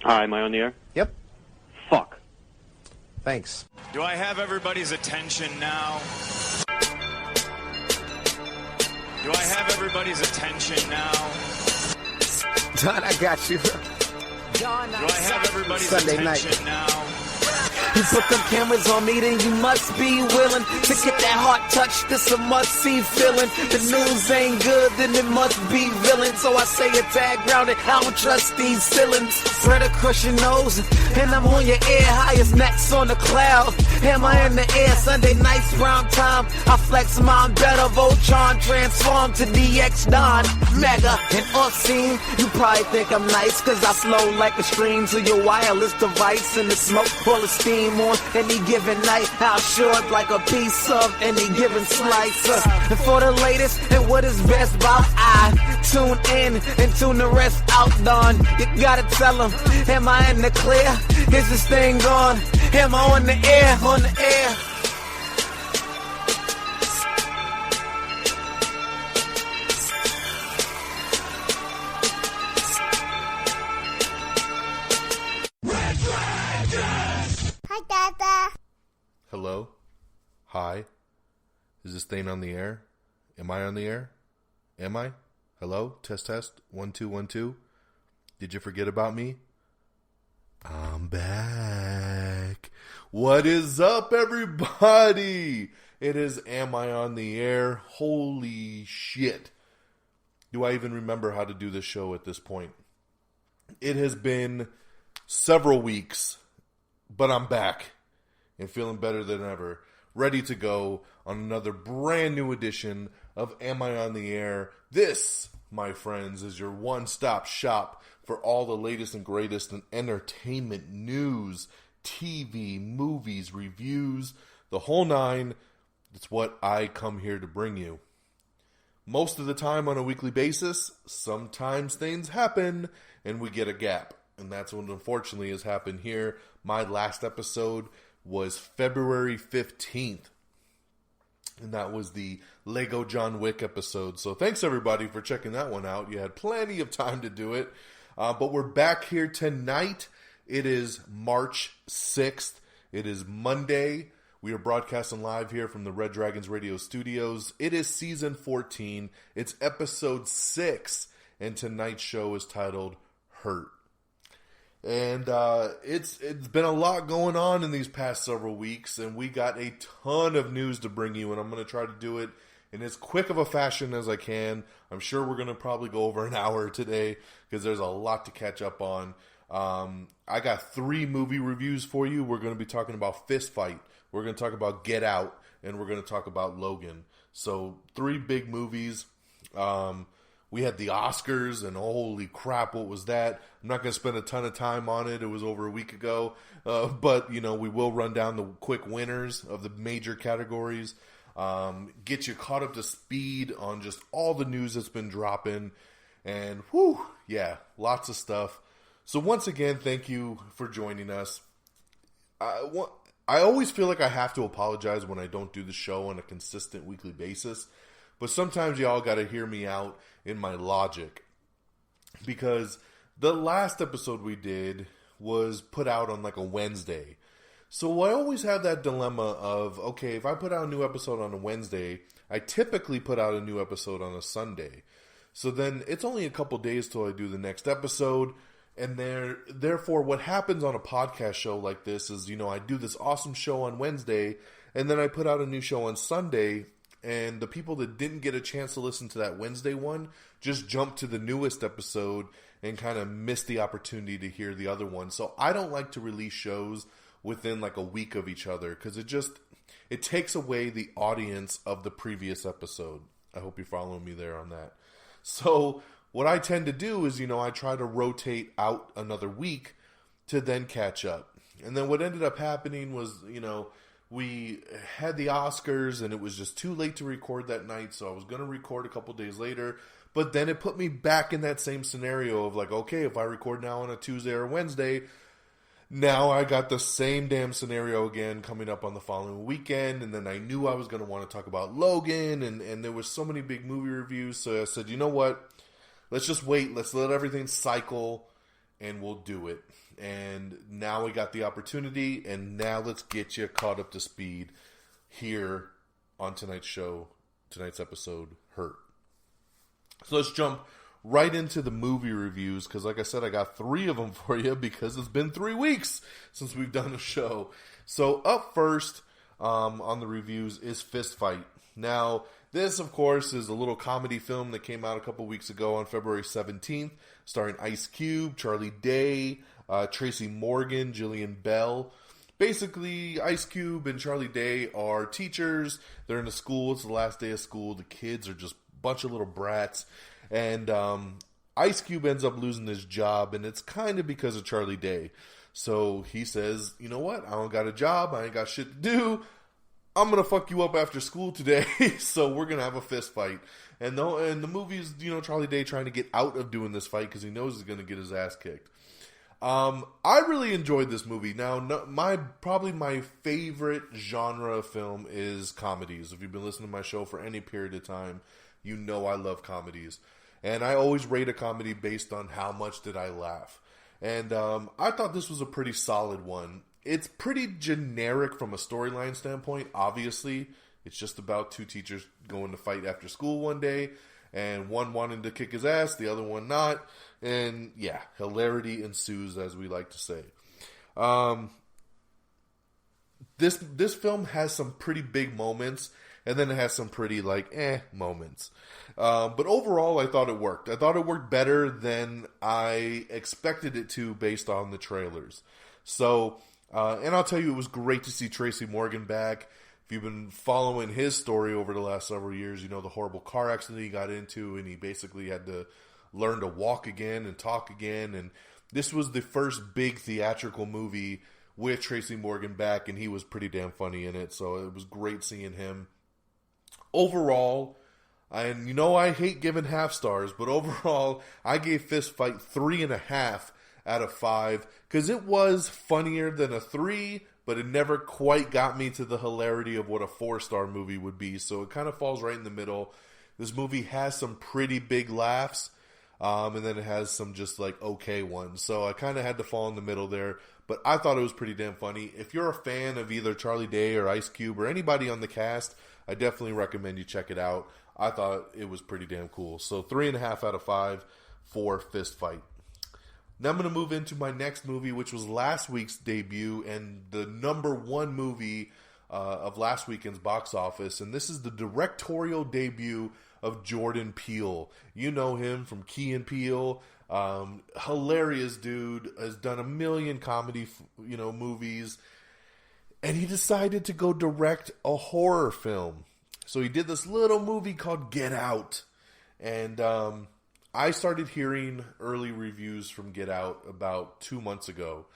Hi, am I on the air? Yep. Fuck. Thanks. Do I have everybody's attention now? Do I have everybody's attention now? Don, I got you. Do I have everybody's Sunday attention night. now? You put them cameras on me, then you must be willing to get that heart touch. This a must-see feeling. The news ain't good, then it must be villain. So I say a tag grounded, I don't trust these ceilings. Spread across your nose, and I'm on your ear. Highest necks on the cloud. Hammer in the air, Sunday nights, prime time. I flex mine better, Voltron transform to DX Don. Mega and off-scene. You probably think I'm nice, cause I slow like a stream to your wireless device. And the smoke full of steam on any given night. How short like a piece of any given slice. And for the latest and what is best about I tune in and tune the rest out, Don. You gotta tell them, am I in the clear? Is this thing on? Am I on the air? On the air. Hello? Hi? Is this thing on the air? Am I on the air? Am I? Hello? Test, test. 1, 2, 1, 2. Did you forget about me? I'm back. What is up, everybody? It is Am I on the Air? Holy shit. Do I even remember how to do this show at this point? It has been several weeks, but I'm back. And feeling better than ever, ready to go on another brand new edition of Am I on the Air? This, my friends, is your one-stop shop for all the latest and greatest in entertainment news, TV, movies, reviews, the whole nine. It's what I come here to bring you. Most of the time on a weekly basis, sometimes things happen and we get a gap. And that's what unfortunately has happened here. My last episode was February 15th. And that was the Lego John Wick episode. So thanks everybody for checking that one out. You had plenty of time to do it. But we're back here tonight. It is March 6th. It is Monday. We are broadcasting live here from the Red Dragons Radio Studios. It is season 14. It's episode 6. And tonight's show is titled Hurt. And it's been a lot going on in these past several weeks, and we got a ton of news to bring you, and I'm going to try to do it in as quick of a fashion as I can. I'm sure we're going to probably go over an hour today, because there's a lot to catch up on. I got 3 movie reviews for you. We're going to be talking about Fist Fight, we're going to talk about Get Out, and we're going to talk about Logan. So 3 big movies. We had the Oscars, and holy crap, what was that? I'm not going to spend a ton of time on it. It was over a week ago. But, you know, we will run down the quick winners of the major categories. Get you caught up to speed on just all the news that's been dropping. And, whew, yeah, lots of stuff. So once again, thank you for joining us. I always feel like I have to apologize when I don't do the show on a consistent weekly basis. But sometimes y'all got to hear me out in my logic. Because the last episode we did was put out on like a Wednesday. So I always have that dilemma of, okay, if I put out a new episode on a Wednesday, I typically put out a new episode on a Sunday. So then it's only a couple days till I do the next episode. And therefore, what happens on a podcast show like this is, you know, I do this awesome show on Wednesday, and then I put out a new show on Sunday. And the people that didn't get a chance to listen to that Wednesday one just jumped to the newest episode and kind of missed the opportunity to hear the other one. So I don't like to release shows within like a week of each other because it takes away the audience of the previous episode. I hope you're following me there on that. So what I tend to do is, you know, I try to rotate out another week to then catch up. And then what ended up happening was, you know, we had the Oscars, and it was just too late to record that night, so I was going to record a couple days later. But then it put me back in that same scenario of like, okay, if I record now on a Tuesday or Wednesday, now I got the same damn scenario again coming up on the following weekend. And then I knew I was going to want to talk about Logan, and there was so many big movie reviews. So I said, you know what? Let's just wait. Let's let everything cycle. and we'll do it. And now we got the opportunity, and now let's get you caught up to speed here on tonight's show, tonight's episode, Hurt. So let's jump right into the movie reviews, because like I said, I got 3 of them for you, because it's been 3 weeks since we've done a show. So up first on the reviews is Fist Fight. Now, this, of course, is a little comedy film that came out a couple weeks ago on February 17th, starring Ice Cube, Charlie Day, Tracy Morgan, Jillian Bell. Basically, Ice Cube and Charlie Day are teachers. They're in a school. It's the last day of school. The kids are just a bunch of little brats. And Ice Cube ends up losing his job, and it's kind of because of Charlie Day. So he says, you know what? I don't got a job. I ain't got shit to do. I'm going to fuck you up after school today, so we're going to have a fist fight. And the movie is, Charlie Day trying to get out of doing this fight because he knows he's going to get his ass kicked. I really enjoyed this movie. Now, probably my favorite genre of film is comedies. If you've been listening to my show for any period of time, you know I love comedies. And I always rate a comedy based on how much did I laugh. And I thought this was a pretty solid one. It's pretty generic from a storyline standpoint, obviously. It's just about 2 teachers going to fight after school one day, and one wanting to kick his ass, the other one not. And yeah, hilarity ensues, as we like to say. This film has some pretty big moments, and then it has some pretty moments. But overall, I thought it worked. I thought it worked better than I expected it to based on the trailers. So, and I'll tell you, it was great to see Tracy Morgan back. If you've been following his story over the last several years, you know the horrible car accident he got into, and he basically had to learn to walk again and talk again. And this was the first big theatrical movie with Tracy Morgan back, and he was pretty damn funny in it. So it was great seeing him. Overall, and I hate giving half stars, but overall, I gave Fist Fight 3.5 out of 5, because it was funnier than a 3, but it never quite got me to the hilarity of what a 4-star movie would be, so it kind of falls right in the middle. This movie has some pretty big laughs, and then it has some just okay ones, so I kind of had to fall in the middle there, but I thought it was pretty damn funny. If you're a fan of either Charlie Day or Ice Cube or anybody on the cast, I definitely recommend you check it out. I thought it was pretty damn cool. So 3.5 out of 5 for Fist Fight. Now I'm going to move into my next movie, which was last week's debut and the number 1 movie of last weekend's box office. And this is the directorial debut of Jordan Peele. You know him from Key and Peele. Hilarious dude. Has done a million comedy movies. And he decided to go direct a horror film. So he did this little movie called Get Out. And I started hearing early reviews from Get Out about 2 months ago.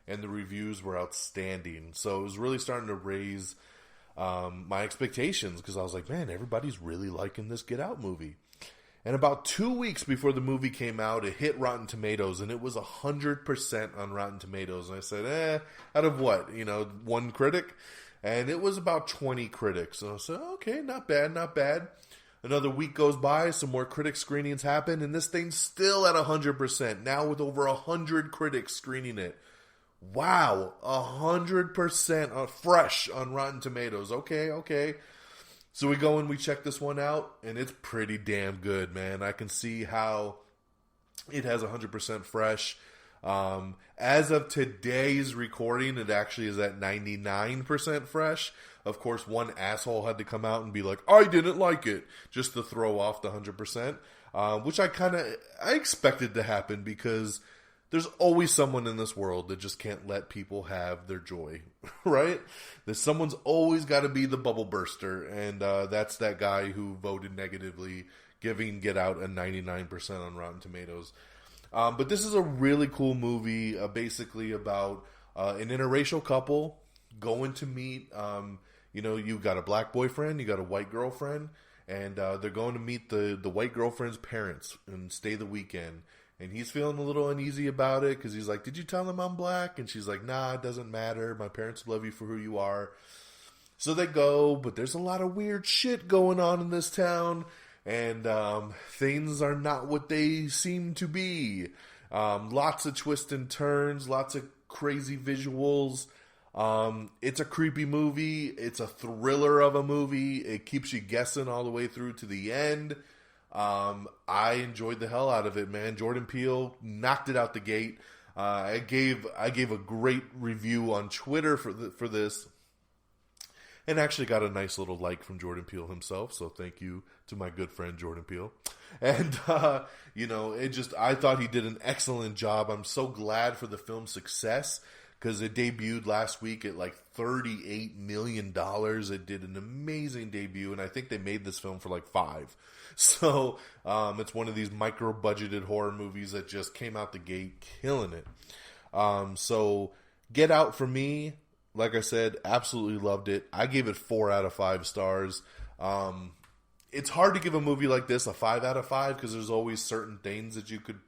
And the reviews were outstanding. So it was really starting to raise my expectations. Because I was like, man, everybody's really liking this Get Out movie. And about 2 weeks before the movie came out, it hit Rotten Tomatoes, and it was 100% on Rotten Tomatoes. And I said, out of what? 1 critic? And it was about 20 critics. And I said, okay, not bad, not bad. Another week goes by, some more critic screenings happen, and this thing's still at 100%. Now with over 100 critics screening it. Wow, 100% fresh on Rotten Tomatoes. Okay. So we go and we check this one out, and it's pretty damn good, man. I can see how it has 100% fresh. As of today's recording, it actually is at 99% fresh. Of course, one asshole had to come out and be like, I didn't like it, just to throw off the 100%, which I expected to happen, because there's always someone in this world that just can't let people have their joy, right? Someone's always got to be the bubble burster, and that's that guy who voted negatively, giving Get Out a 99% on Rotten Tomatoes. But this is a really cool movie, basically about an interracial couple going to meet, you've got a black boyfriend, you got a white girlfriend, and they're going to meet the white girlfriend's parents and stay the weekend. And he's feeling a little uneasy about it because he's like, did you tell them I'm black? And she's like, nah, it doesn't matter. My parents love you for who you are. So they go, but there's a lot of weird shit going on in this town. And things are not what they seem to be. Lots of twists and turns, lots of crazy visuals. It's a creepy movie. It's a thriller of a movie. It keeps you guessing all the way through to the end. I enjoyed the hell out of it, man. Jordan Peele knocked it out the gate. I gave a great review on Twitter for this, and actually got a nice little like from Jordan Peele himself. So thank you to my good friend Jordan Peele. And I thought he did an excellent job. I'm so glad for the film's success, because it debuted last week at like $38 million. It did an amazing debut, and I think they made this film for like $5 million. So it's one of these micro-budgeted horror movies that just came out the gate killing it. So Get Out, for me, like I said, absolutely loved it. I gave it 4 out of 5 stars. It's hard to give a movie like this a 5 out of 5, because there's always certain things that you could,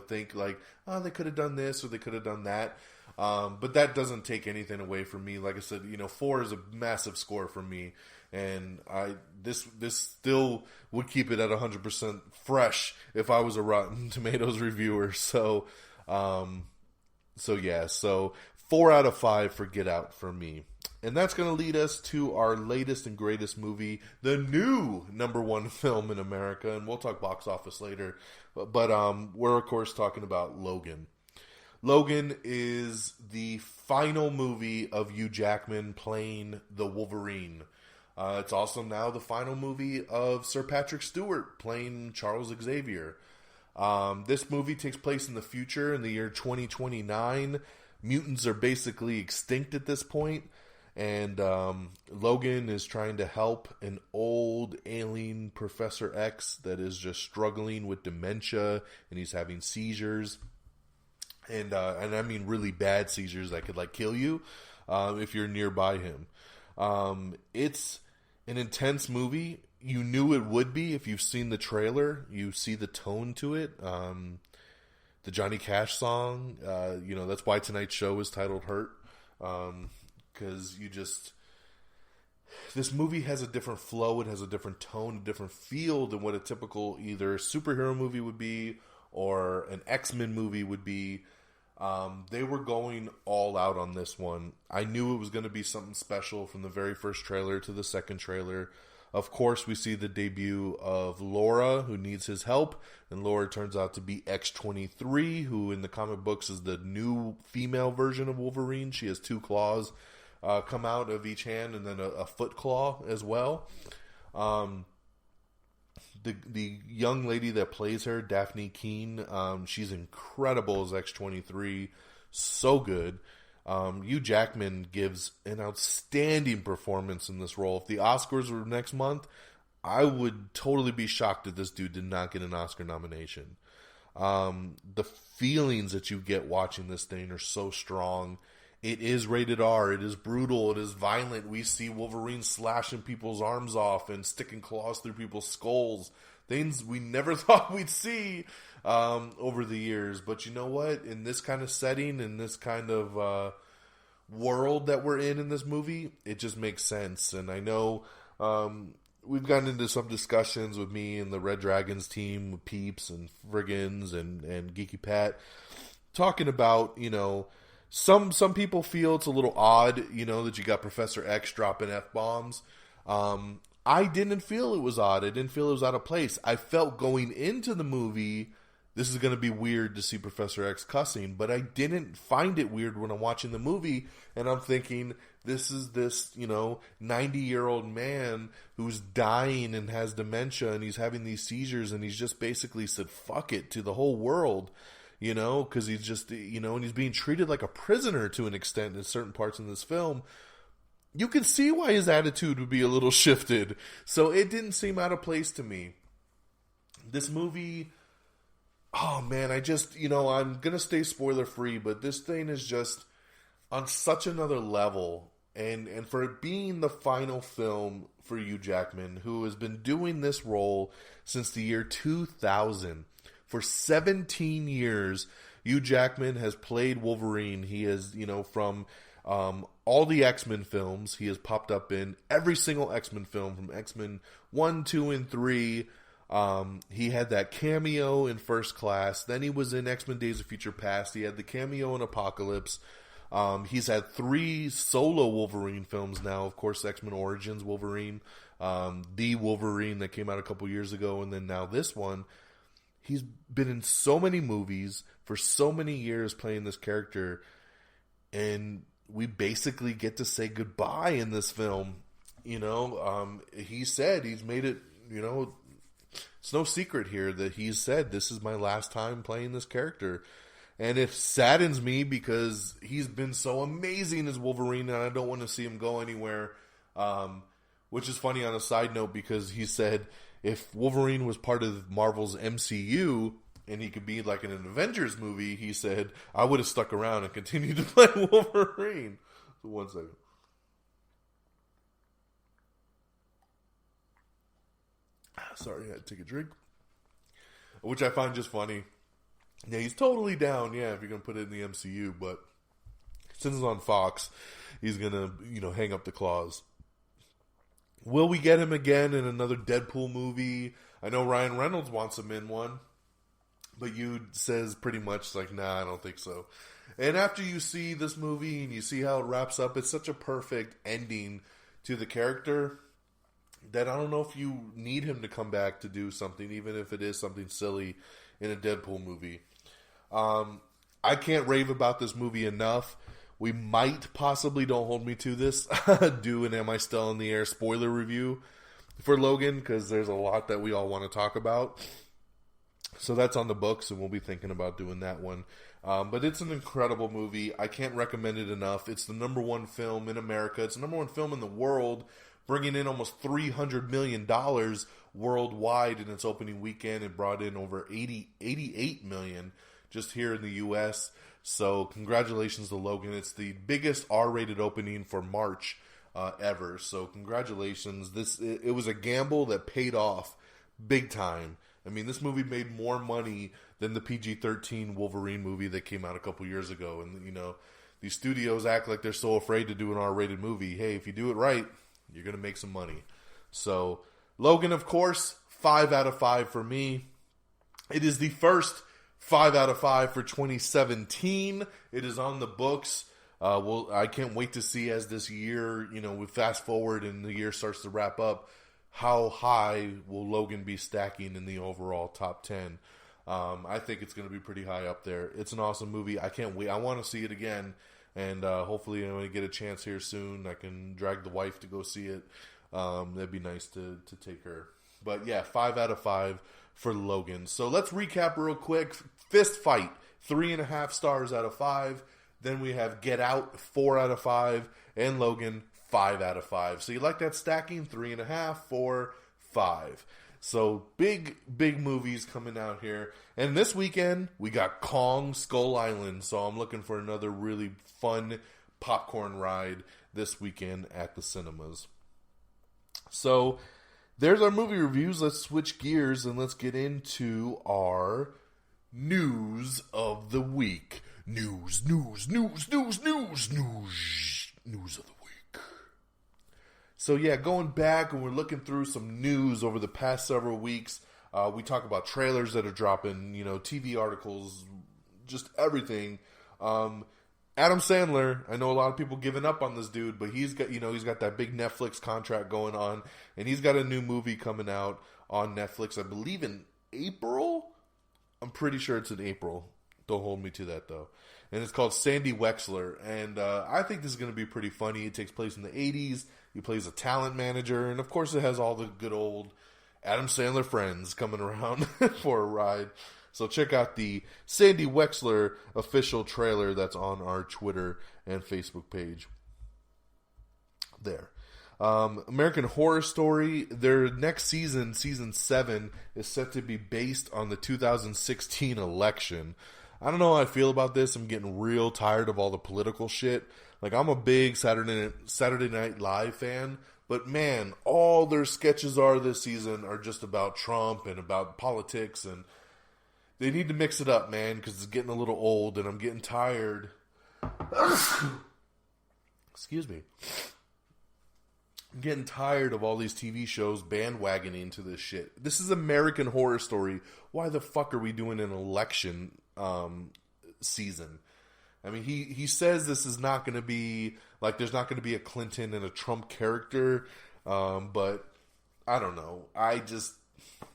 think like, oh, they could have done this or they could have done that. But that doesn't take anything away from me. Like I said, 4 is a massive score for me, and this still would keep it at 100% fresh if I was a Rotten Tomatoes reviewer. So 4 out of 5 for Get Out for me. And that's going to lead us to our latest and greatest movie, the new #1 film in America, and we'll talk box office later. But we're of course talking about Logan. Logan is the final movie of Hugh Jackman playing the Wolverine. It's also now the final movie of Sir Patrick Stewart playing Charles Xavier. This movie takes place in the future, in the year 2029. Mutants are basically extinct at this point, and Logan is trying to help an old alien Professor X that is just struggling with dementia, and he's having seizures. And I mean really bad seizures that could like kill you if you're nearby him. It's an intense movie. You knew it would be if you've seen the trailer. You see the tone to it. The Johnny Cash song. That's why tonight's show is titled Hurt. Because this movie has a different flow. It has a different tone, a different feel than what a typical either superhero movie would be or an X-Men movie would be. They were going all out on this one. I knew it was going to be something special from the very first trailer to the second trailer. Of course, we see the debut of Laura, who needs his help, and Laura turns out to be X-23, who in the comic books is the new female version of Wolverine. She has 2 claws come out of each hand, and then a foot claw as well. The young lady that plays her, Daphne Keane, she's incredible as X-23. So good. Hugh Jackman gives an outstanding performance in this role. If the Oscars were next month, I would totally be shocked if this dude did not get an Oscar nomination. The feelings that you get watching this thing are so strong. It is rated R. It is brutal. It is violent. We see Wolverine slashing people's arms off and sticking claws through people's skulls. Things we never thought we'd see over the years. But you know what? In this kind of setting, in this kind of world that we're in this movie, it just makes sense. And I know we've gotten into some discussions with me and the Red Dragons team, with Peeps and Friggins and Geeky Pat, talking about, some people feel it's a little odd, that you got Professor X dropping F-bombs. I didn't feel it was odd. I didn't feel it was out of place. I felt going into the movie, this is going to be weird to see Professor X cussing, but I didn't find it weird when I'm watching the movie, and I'm thinking, this is this, 90-year-old man who's dying and has dementia, and he's having these seizures, and he's just basically said, fuck it, to the whole world. Because he's just, and he's being treated like a prisoner to an extent in certain parts in this film. You can see why his attitude would be a little shifted. So it didn't seem out of place to me. This movie, oh man, I'm going to stay spoiler free, but this thing is just on such another level. And for it being the final film for Hugh Jackman, who has been doing this role since the year 2000, for 17 years, Hugh Jackman has played Wolverine. He has, from all the X-Men films, he has popped up in every single X-Men film, from X-Men 1, 2, and 3. He had that cameo in First Class. Then he was in X-Men Days of Future Past. He had the cameo in Apocalypse. He's had 3 solo Wolverine films now. Of course, X-Men Origins Wolverine, the Wolverine that came out a couple years ago, and then now this one. He's been in so many movies for so many years playing this character, and we basically get to say goodbye in this film. You know, he said he's made it, you know, it's no secret here that he's said, this is my last time playing this character. And it saddens me because he's been so amazing as Wolverine, and I don't want to see him go anywhere. Which is funny on a side note, because he said if Wolverine was part of Marvel's MCU and he could be like in an Avengers movie, he said, I would have stuck around and continued to play Wolverine. So 1 second. Sorry, I had to take a drink. Which I find just funny. Yeah, he's totally down, yeah, if you're going to put it in the MCU, but since it's on Fox, he's going to, you know, hang up the claws. Will we get him again in another Deadpool movie? I know Ryan Reynolds wants him in one, but you says pretty much like, nah, I don't think so. And after you see this movie and you see how it wraps up, it's such a perfect ending to the character that I don't know if you need him to come back to do something, even if it is something silly in a Deadpool movie. I can't rave about this movie enough. We might possibly, don't hold me to this, do an Am I Still in the Air spoiler review for Logan, because there's a lot that we all want to talk about. So that's on the books, and we'll be thinking about doing that one. But it's an incredible movie. I can't recommend it enough. It's the #1 film in America. It's the #1 film in the world, bringing in almost $300 million worldwide in its opening weekend. It brought in over $88 million just here in the U.S., so congratulations to Logan. It's the biggest R-rated opening for March ever. So congratulations. It was a gamble that paid off big time. I mean, this movie made more money than the PG-13 Wolverine movie that came out a couple years ago. And, you know, these studios act like they're so afraid to do an R-rated movie. Hey, if you do it right, you're going to make some money. So Logan, of course, 5 out of 5 for me. It is the first 5 out of 5 for 2017. It is on the books. I can't wait to see as this year, you know, we fast forward and the year starts to wrap up, how high will Logan be stacking in the overall top 10. I think it's going to be pretty high up there. It's an awesome movie. I can't wait. I want to see it again. And hopefully I'm going to get a chance here soon. I can drag the wife to go see it. That'd be nice to take her. But yeah, 5 out of 5 for Logan. So let's recap real quick. Fist Fight, 3.5 stars out of 5. Then we have Get Out, 4 out of 5. And Logan, 5 out of 5. So you like that stacking? 3.5, 4, 5. So big movies coming out here. And this weekend, we got Kong Skull Island. So I'm looking for another really fun popcorn ride this weekend at the cinemas. So there's our movie reviews. Let's switch gears and let's get into our news of the week. News of the week. So yeah, going back and we're looking through some news over the past several weeks. We talk about trailers that are dropping, you know, TV articles, just everything. Adam Sandler, I know a lot of people giving up on this dude, but he's got that big Netflix contract going on, and he's got a new movie coming out on Netflix, I believe in April. I'm pretty sure it's in April. Don't hold me to that though. And it's called Sandy Wexler, and I think this is going to be pretty funny. It takes place in the 80s. He plays a talent manager, and of course it has all the good old Adam Sandler friends coming around for a ride. So check out the Sandy Wexler official trailer that's on our Twitter and Facebook page. There. American Horror Story, their next season, season 7, is set to be based on the 2016 election. I don't know how I feel about this. I'm getting real tired of all the political shit. Like, I'm a big Saturday Night Live fan, but man, all their sketches this season are just about Trump and about politics, and they need to mix it up, man, because it's getting a little old, and I'm getting tired. Excuse me. I'm getting tired of all these TV shows bandwagoning to this shit. This is American Horror Story. Why the fuck are we doing an election season? I mean, he says this is not going to be, like, there's not going to be a Clinton and a Trump character, but I don't know.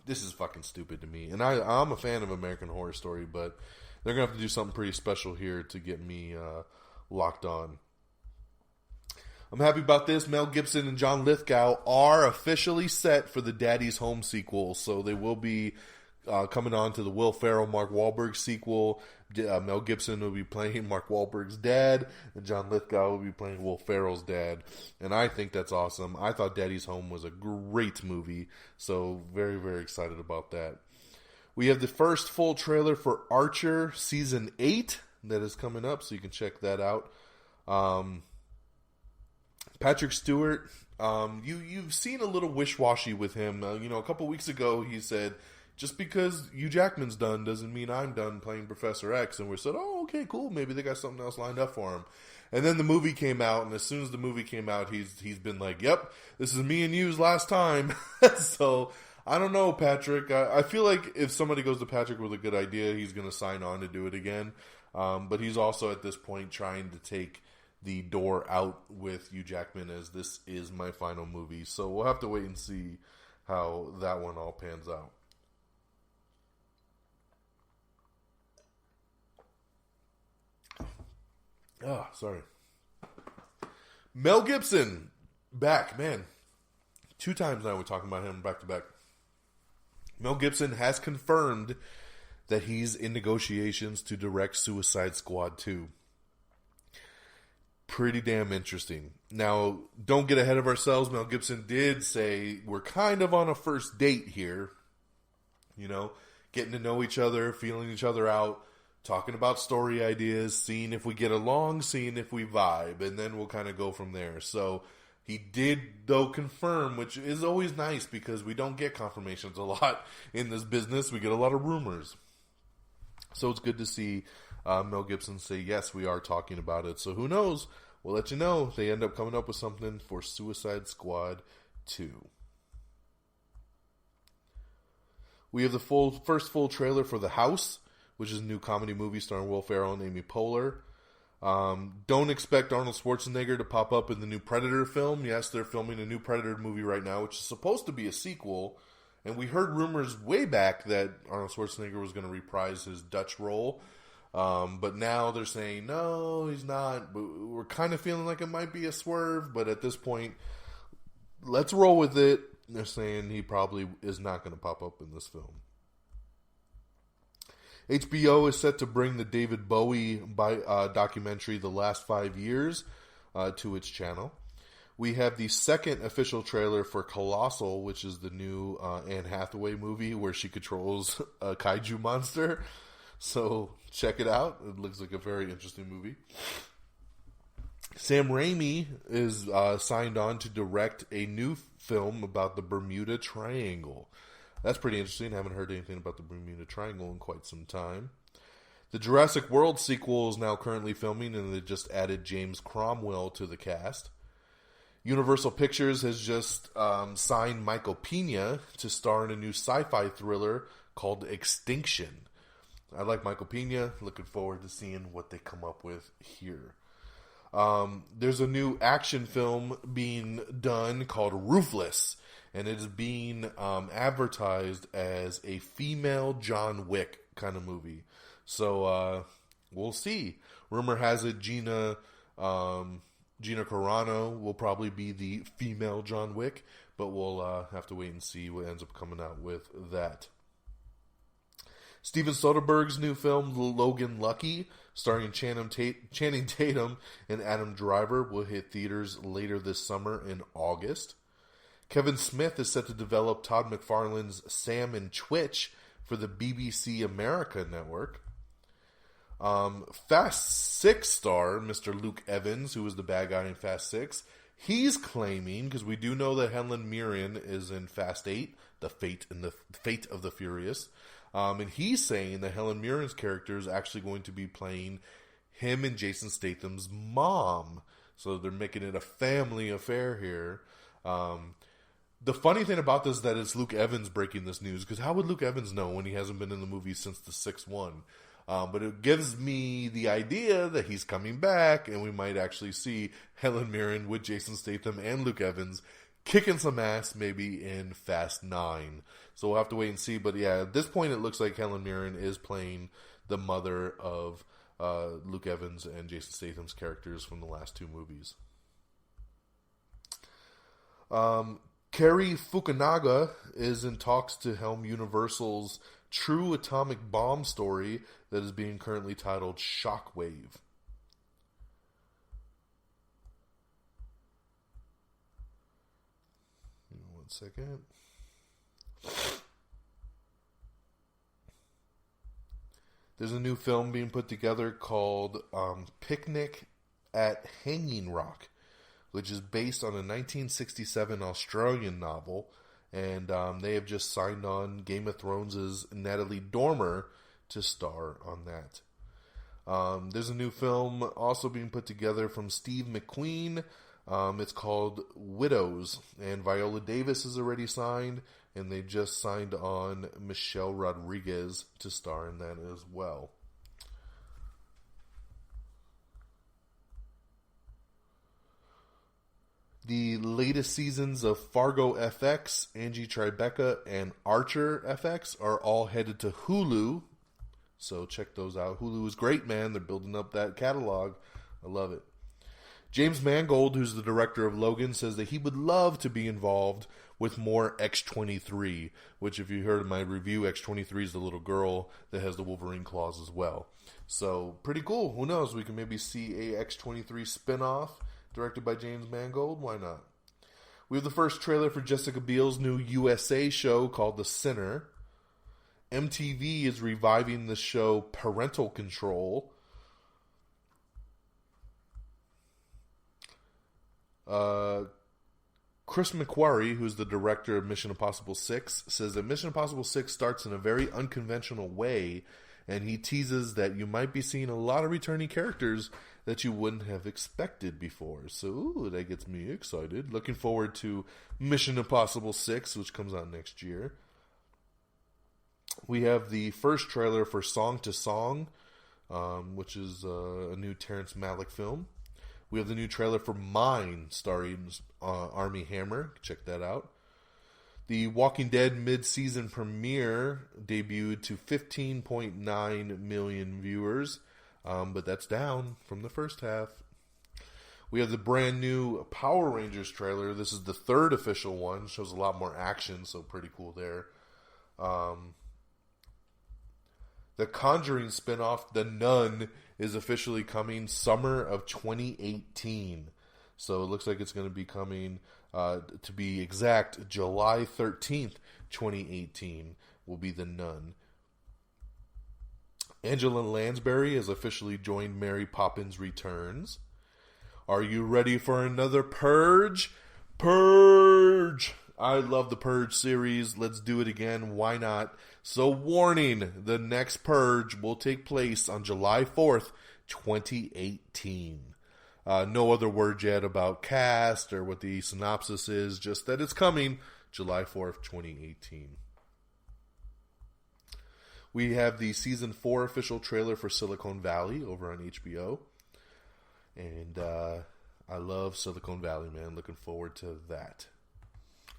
This is fucking stupid to me. And I'm a fan of American Horror Story, but they're going to have to do something pretty special here to get me locked on. I'm happy about this. Mel Gibson and John Lithgow are officially set for the Daddy's Home sequel, so they will be coming on to the Will Ferrell, Mark Wahlberg sequel. Mel Gibson will be playing Mark Wahlberg's dad, and John Lithgow will be playing Will Ferrell's dad. And I think that's awesome. I thought Daddy's Home was a great movie, so very, very excited about that. We have the first full trailer for Archer Season 8 that is coming up, so you can check that out. Patrick Stewart, you've seen a little wish-washy with him. A couple weeks ago he said, just because Hugh Jackman's done doesn't mean I'm done playing Professor X. And we said, oh, okay, cool. Maybe they got something else lined up for him. And then the movie came out, and as soon as the movie came out, he's been like, yep, this is me and you's last time. So, I don't know, Patrick. I feel like if somebody goes to Patrick with a good idea, he's going to sign on to do it again. But he's also at this point trying to take the door out with Hugh Jackman as this is my final movie. So we'll have to wait and see how that one all pans out. Oh, sorry. Mel Gibson, back, man. 2 times now we're talking about him back to back. Mel Gibson has confirmed that he's in negotiations to direct Suicide Squad 2. Pretty damn interesting. Now, don't get ahead of ourselves. Mel Gibson did say we're kind of on a first date here. Getting to know each other, feeling each other out, talking about story ideas, seeing if we get along, seeing if we vibe, and then we'll kind of go from there. So he did, though, confirm, which is always nice because we don't get confirmations a lot in this business. We get a lot of rumors. So it's good to see Mel Gibson say, yes, we are talking about it. So who knows? We'll let you know if they end up coming up with something for Suicide Squad 2. We have the first full trailer for The House, which is a new comedy movie starring Will Ferrell and Amy Poehler. Don't expect Arnold Schwarzenegger to pop up in the new Predator film. Yes, they're filming a new Predator movie right now, which is supposed to be a sequel. And we heard rumors way back that Arnold Schwarzenegger was going to reprise his Dutch role. But now they're saying, no, he's not. But we're kind of feeling like it might be a swerve. But at this point, let's roll with it. They're saying he probably is not going to pop up in this film. HBO is set to bring the David Bowie documentary, The Last 5 Years, to its channel. We have the second official trailer for Colossal, which is the new Anne Hathaway movie where she controls a kaiju monster. So check it out. It looks like a very interesting movie. Sam Raimi is signed on to direct a new film about the Bermuda Triangle. That's pretty interesting. I haven't heard anything about the Bermuda Triangle in quite some time. The Jurassic World sequel is now currently filming, and they just added James Cromwell to the cast. Universal Pictures has just signed Michael Pena to star in a new sci-fi thriller called Extinction. I like Michael Pena. Looking forward to seeing what they come up with here. There's a new action film being done called Ruthless, and it is being advertised as a female John Wick kind of movie. So we'll see. Rumor has it Gina Carano will probably be the female John Wick, but we'll have to wait and see what ends up coming out with that. Steven Soderbergh's new film, Logan Lucky, starring Channing Tatum and Adam Driver, will hit theaters later this summer in August. Kevin Smith is set to develop Todd McFarlane's Sam and Twitch for the BBC America network. Fast 6 star Mr. Luke Evans, who was the bad guy in Fast 6, he's claiming, because we do know that Helen Mirren is in Fast 8, the Fate of the Furious, and he's saying that Helen Mirren's character is actually going to be playing him and Jason Statham's mom. So they're making it a family affair here. The funny thing about this is that it's Luke Evans breaking this news, because how would Luke Evans know when he hasn't been in the movie since the 6th one? But it gives me the idea that he's coming back, and we might actually see Helen Mirren with Jason Statham and Luke Evans kicking some ass, maybe in Fast 9. So we'll have to wait and see. But yeah, at this point, it looks like Helen Mirren is playing the mother of Luke Evans and Jason Statham's characters from the last 2 movies. Cary Fukunaga is in talks to helm Universal's true atomic bomb story that is being currently titled Shockwave. One second. There's a new film being put together called Picnic at Hanging Rock, which is based on a 1967 Australian novel, and they have just signed on Game of Thrones' Natalie Dormer to star on that. There's a new film also being put together from Steve McQueen. It's called Widows, and Viola Davis is already signed, and they just signed on Michelle Rodriguez to star in that as well. The latest seasons of Fargo FX, Angie Tribeca, and Archer FX are all headed to Hulu. So check those out. Hulu is great, man. They're building up that catalog. I love it. James Mangold, who's the director of Logan, says that he would love to be involved with more X-23, which, if you heard my review, X-23 is the little girl that has the Wolverine claws as well. So, pretty cool. Who knows? We can maybe see a X-23 spinoff directed by James Mangold. Why not? We have the first trailer for Jessica Biel's new USA show called The Sinner. MTV is reviving the show Parental Control. Chris McQuarrie, who's the director of Mission Impossible 6, says that Mission Impossible 6 starts in a very unconventional way, and he teases that you might be seeing a lot of returning characters that you wouldn't have expected before. So, ooh, that gets me excited. Looking forward to Mission Impossible 6, which comes out next year. We have the first trailer for Song to Song, which is a new Terrence Malick film. We have the new trailer for Mine, starring Armie Hammer. Check that out. The Walking Dead mid-season premiere debuted to 15.9 million viewers, but that's down from the first half. We have the brand new Power Rangers trailer. This is the 3rd official one. Shows a lot more action, so pretty cool there. The Conjuring spinoff, The Nun, is officially coming summer of 2018. So it looks like it's going to be coming, to be exact, July 13th, 2018 will be The Nun. Angela Lansbury has officially joined Mary Poppins Returns. Are you ready for another Purge? Purge! I love the Purge series. Let's do it again. Why not? So, warning, the next Purge will take place on July 4th, 2018. No other word yet about cast or what the synopsis is, just that it's coming July 4th, 2018. We have the Season 4 official trailer for Silicon Valley over on HBO. And I love Silicon Valley, man. Looking forward to that.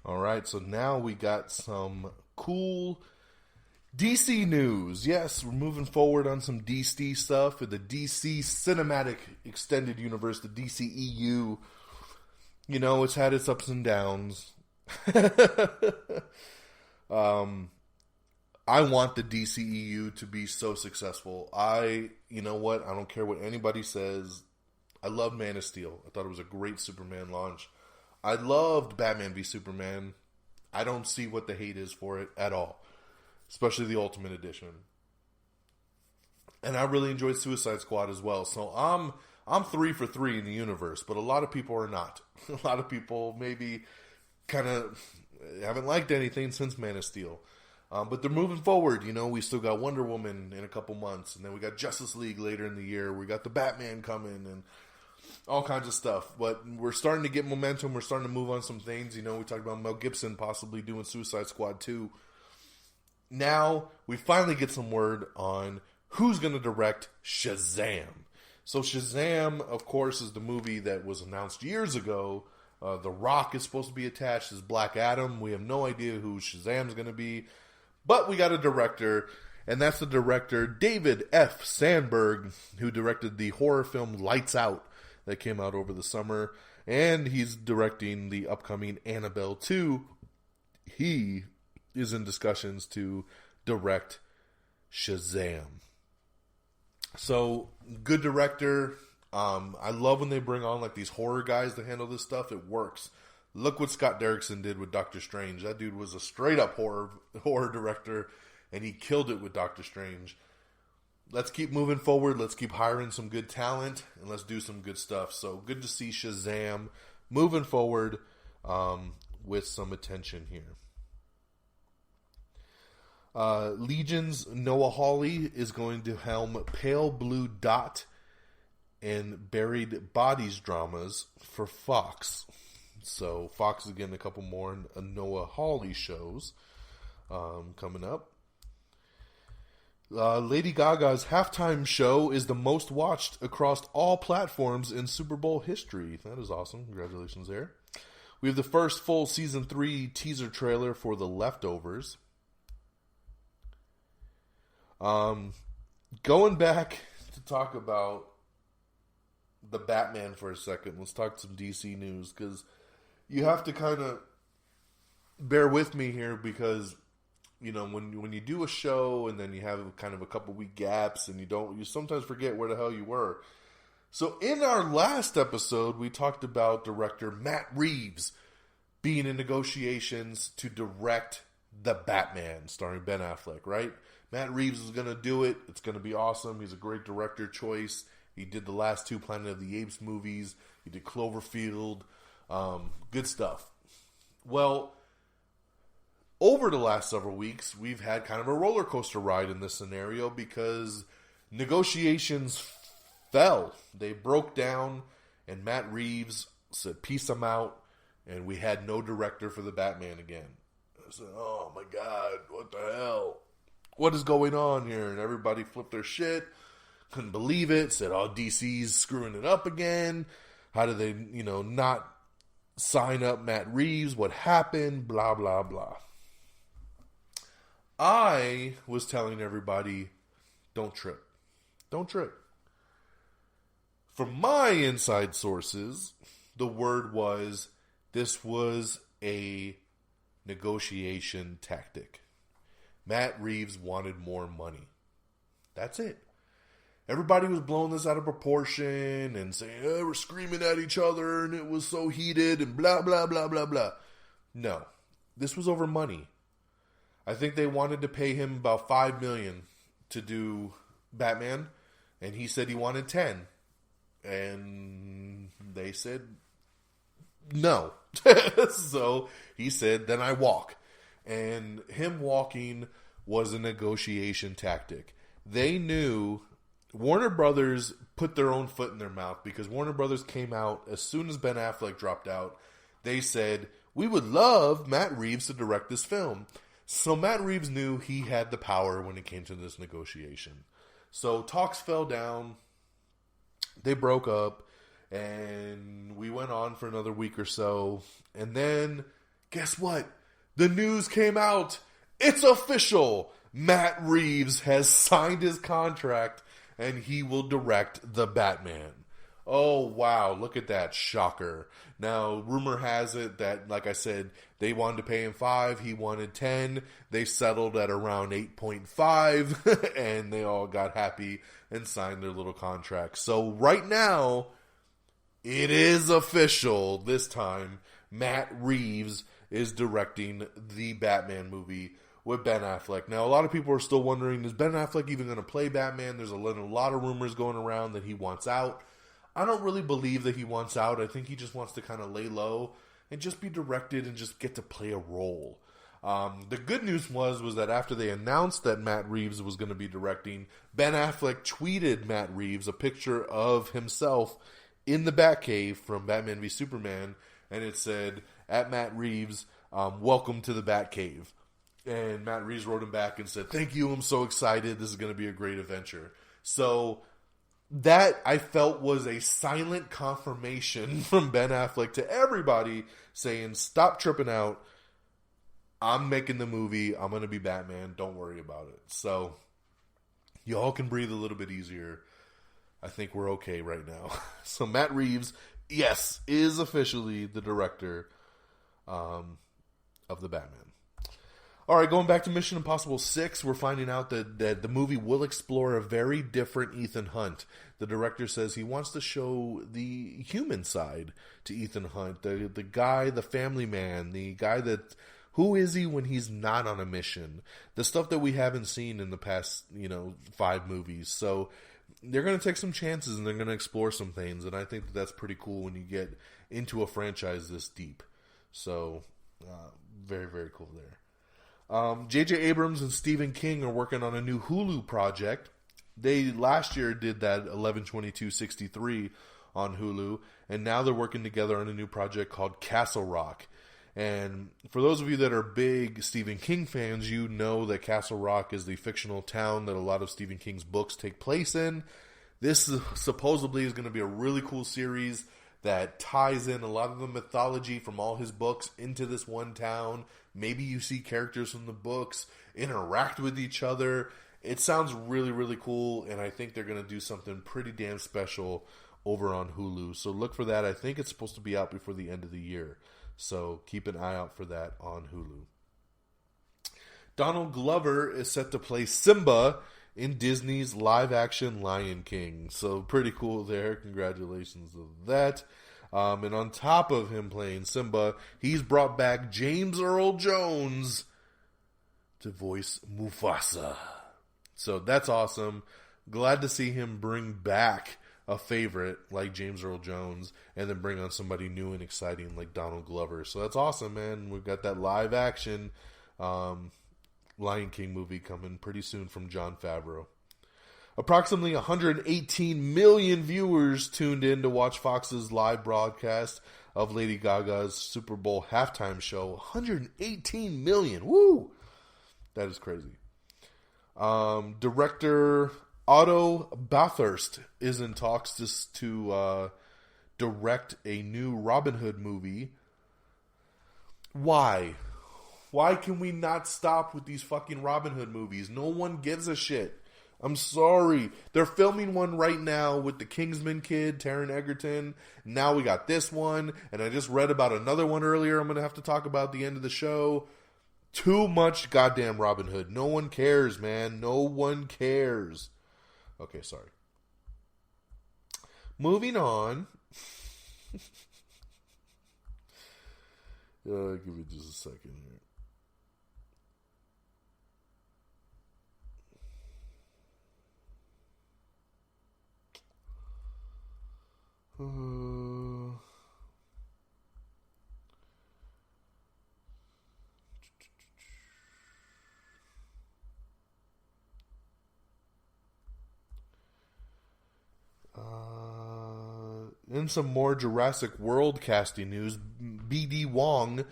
Alright, so now we got some cool DC news. Yes, we're moving forward on some DC stuff. The DC Cinematic Extended Universe, the DCEU. You know, it's had its ups and downs. I want the DCEU to be so successful. You know what? I don't care what anybody says. I love Man of Steel. I thought it was a great Superman launch. I loved Batman v Superman. I don't see what the hate is for it at all. Especially the Ultimate Edition. And I really enjoyed Suicide Squad as well. So I'm 3 for 3 in the universe, but a lot of people are not. A lot of people maybe kind of haven't liked anything since Man of Steel. But they're moving forward. You know, we still got Wonder Woman in a couple months, and then we got Justice League later in the year. We got the Batman coming, and all kinds of stuff. But we're starting to get momentum. We're starting to move on some things. You know, we talked about Mel Gibson possibly doing Suicide Squad 2. Now, we finally get some word on who's going to direct Shazam. So Shazam, of course, is the movie that was announced years ago. The Rock is supposed to be attached as Black Adam. We have no idea who Shazam's going to be. But we got a director, and that's the director David F. Sandberg, who directed the horror film Lights Out that came out over the summer. And he's directing the upcoming Annabelle 2. He is in discussions to direct Shazam. So, good director. I love when they bring on like these horror guys to handle this stuff. It works. Look what Scott Derrickson did with Doctor Strange. That dude was a straight up horror director, and he killed it with Doctor Strange. Let's keep moving forward. Let's keep hiring some good talent, and let's do some good stuff. So good to see Shazam moving forward with some attention here. Legion's Noah Hawley is going to helm Pale Blue Dot and Buried Bodies dramas for Fox. So Fox is getting a couple more Noah Hawley shows coming up. Lady Gaga's halftime show is the most watched across all platforms in Super Bowl history. That is awesome. Congratulations there. We have the first full season 3 teaser trailer for The Leftovers. Going back to talk about the Batman for a second, let's talk some DC news, because you have to kind of bear with me here, because you know when you do a show and then you have kind of a couple week gaps and you sometimes forget where the hell you were. So in our last episode, we talked about director Matt Reeves being in negotiations to direct The Batman starring Ben Affleck, right? Matt Reeves is going to do it. It's going to be awesome. He's a great director choice. He did the last 2 Planet of the Apes movies. He did Cloverfield. Good stuff. Well, over the last several weeks, we've had kind of a roller coaster ride in this scenario because negotiations fell. They broke down, and Matt Reeves said, peace, I'm out, and we had no director for The Batman again. I said, oh my God, what the hell? What is going on here? And everybody flipped their shit. Couldn't believe it. Said, oh, DC's screwing it up again. How did they, not sign up Matt Reeves? What happened? Blah, blah, blah. I was telling everybody, don't trip. Don't trip. From my inside sources, the word was this was a negotiation tactic. Matt Reeves wanted more money. That's it. Everybody was blowing this out of proportion and saying, oh, we're screaming at each other and it was so heated and blah, blah, blah, blah, blah. No, this was over money. I think they wanted to pay him about $5 million to do Batman, and he said he wanted 10. And they said no. So he said, then I walk. And him walking was a negotiation tactic. They knew Warner Brothers put their own foot in their mouth because Warner Brothers came out as soon as Ben Affleck dropped out. They said, we would love Matt Reeves to direct this film. So Matt Reeves knew he had the power when it came to this negotiation. So talks fell down. They broke up. And we went on for another week or so. And then, guess what? The news came out. It's official. Matt Reeves has signed his contract and he will direct The Batman. Oh, wow. Look at that. Shocker. Now, rumor has it that, like I said, they wanted to pay him 5. He wanted 10. They settled at around 8.5 and they all got happy and signed their little contract. So right now, it is official this time. Matt Reeves is directing the Batman movie with Ben Affleck. Now, a lot of people are still wondering, is Ben Affleck even going to play Batman? There's a lot of rumors going around that he wants out. I don't really believe that he wants out. I think he just wants to kind of lay low and just be directed and just get to play a role. The good news was that after they announced that Matt Reeves was going to be directing, Ben Affleck tweeted Matt Reeves a picture of himself in the Batcave from Batman v Superman, and it said, at Matt Reeves, welcome to the Batcave. And Matt Reeves wrote him back and said, thank you, I'm so excited, this is going to be a great adventure. So that, I felt, was a silent confirmation from Ben Affleck to everybody saying, stop tripping out, I'm making the movie, I'm going to be Batman, don't worry about it. So you all can breathe a little bit easier. I think we're okay right now. So Matt Reeves, yes, is officially the director of the Batman. All right, going back to Mission Impossible 6, we're finding out that the movie will explore a very different Ethan Hunt. The director says he wants to show the human side to Ethan Hunt, the guy, the family man, the guy that, who is he when he's not on a mission? The stuff that we haven't seen in the past, 5 movies. So they're going to take some chances and they're going to explore some things, and I think that that's pretty cool when you get into a franchise this deep. So, very, very cool there. J.J. Abrams and Stephen King are working on a new Hulu project. They last year did that 11/22/63 on Hulu, and now they're working together on a new project called Castle Rock. And for those of you that are big Stephen King fans, you know that Castle Rock is the fictional town that a lot of Stephen King's books take place in. This supposedly is going to be a really cool series that ties in a lot of the mythology from all his books into this one town. Maybe you see characters from the books interact with each other. It sounds really, really cool, and I think they're going to do something pretty damn special over on Hulu. So look for that. I think it's supposed to be out before the end of the year. So keep an eye out for that on Hulu. Donald Glover is set to play Simba in Disney's live-action Lion King. So pretty cool there. Congratulations on that. And on top of him playing Simba, he's brought back James Earl Jones to voice Mufasa. So that's awesome. Glad to see him bring back a favorite like James Earl Jones and then bring on somebody new and exciting like Donald Glover. So that's awesome, man. We've got that live action Lion King movie coming pretty soon from Jon Favreau. Approximately 118 million viewers tuned in to watch Fox's live broadcast of Lady Gaga's Super Bowl halftime show. 118 million. Woo! That is crazy. Director Otto Bathurst is in talks to direct a new Robin Hood movie. Why? Why can we not stop with these fucking Robin Hood movies? No one gives a shit. I'm sorry. They're filming one right now with the Kingsman kid, Taron Egerton. Now we got this one, and I just read about another one earlier I'm going to have to talk about at the end of the show. Too much goddamn Robin Hood. No one cares, man. No one cares. Okay, sorry. Moving on. Give me just a second here. In some more Jurassic World casting news, B.D. Wong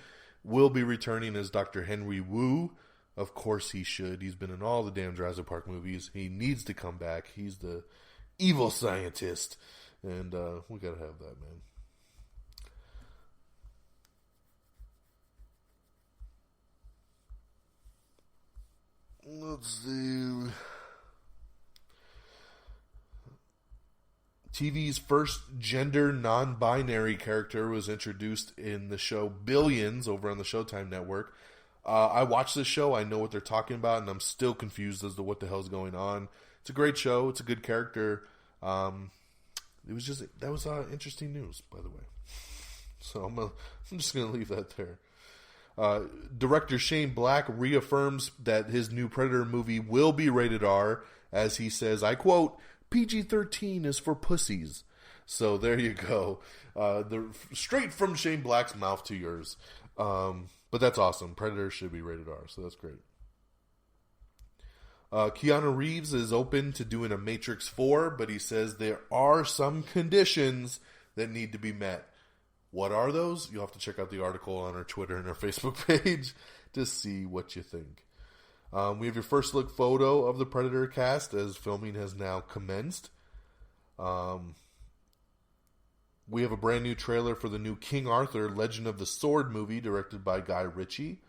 will be returning as Dr. Henry Wu. Of course he should. He's been in all the damn Jurassic Park movies. He needs to come back. He's the evil scientist. And we gotta have that, man. Let's see. TV's first gender non-binary character was introduced in the show Billions over on the Showtime network. I watched this show. I know what they're talking about, and I'm still confused as to what the hell's going on. It's a great show. It's a good character. That was interesting news, by the way. So I'm just going to leave that there. Director Shane Black reaffirms that his new Predator movie will be rated R, as he says, I quote, PG-13 is for pussies. So there you go. Straight from Shane Black's mouth to yours. But that's awesome. Predator should be rated R, so that's great. Keanu Reeves is open to doing a Matrix 4, but he says there are some conditions that need to be met. What are those? You'll have to check out the article on our Twitter and our Facebook page to see what you think. We have your first look photo of the Predator cast as filming has now commenced. We have a brand new trailer for the new King Arthur Legend of the Sword movie directed by Guy Ritchie.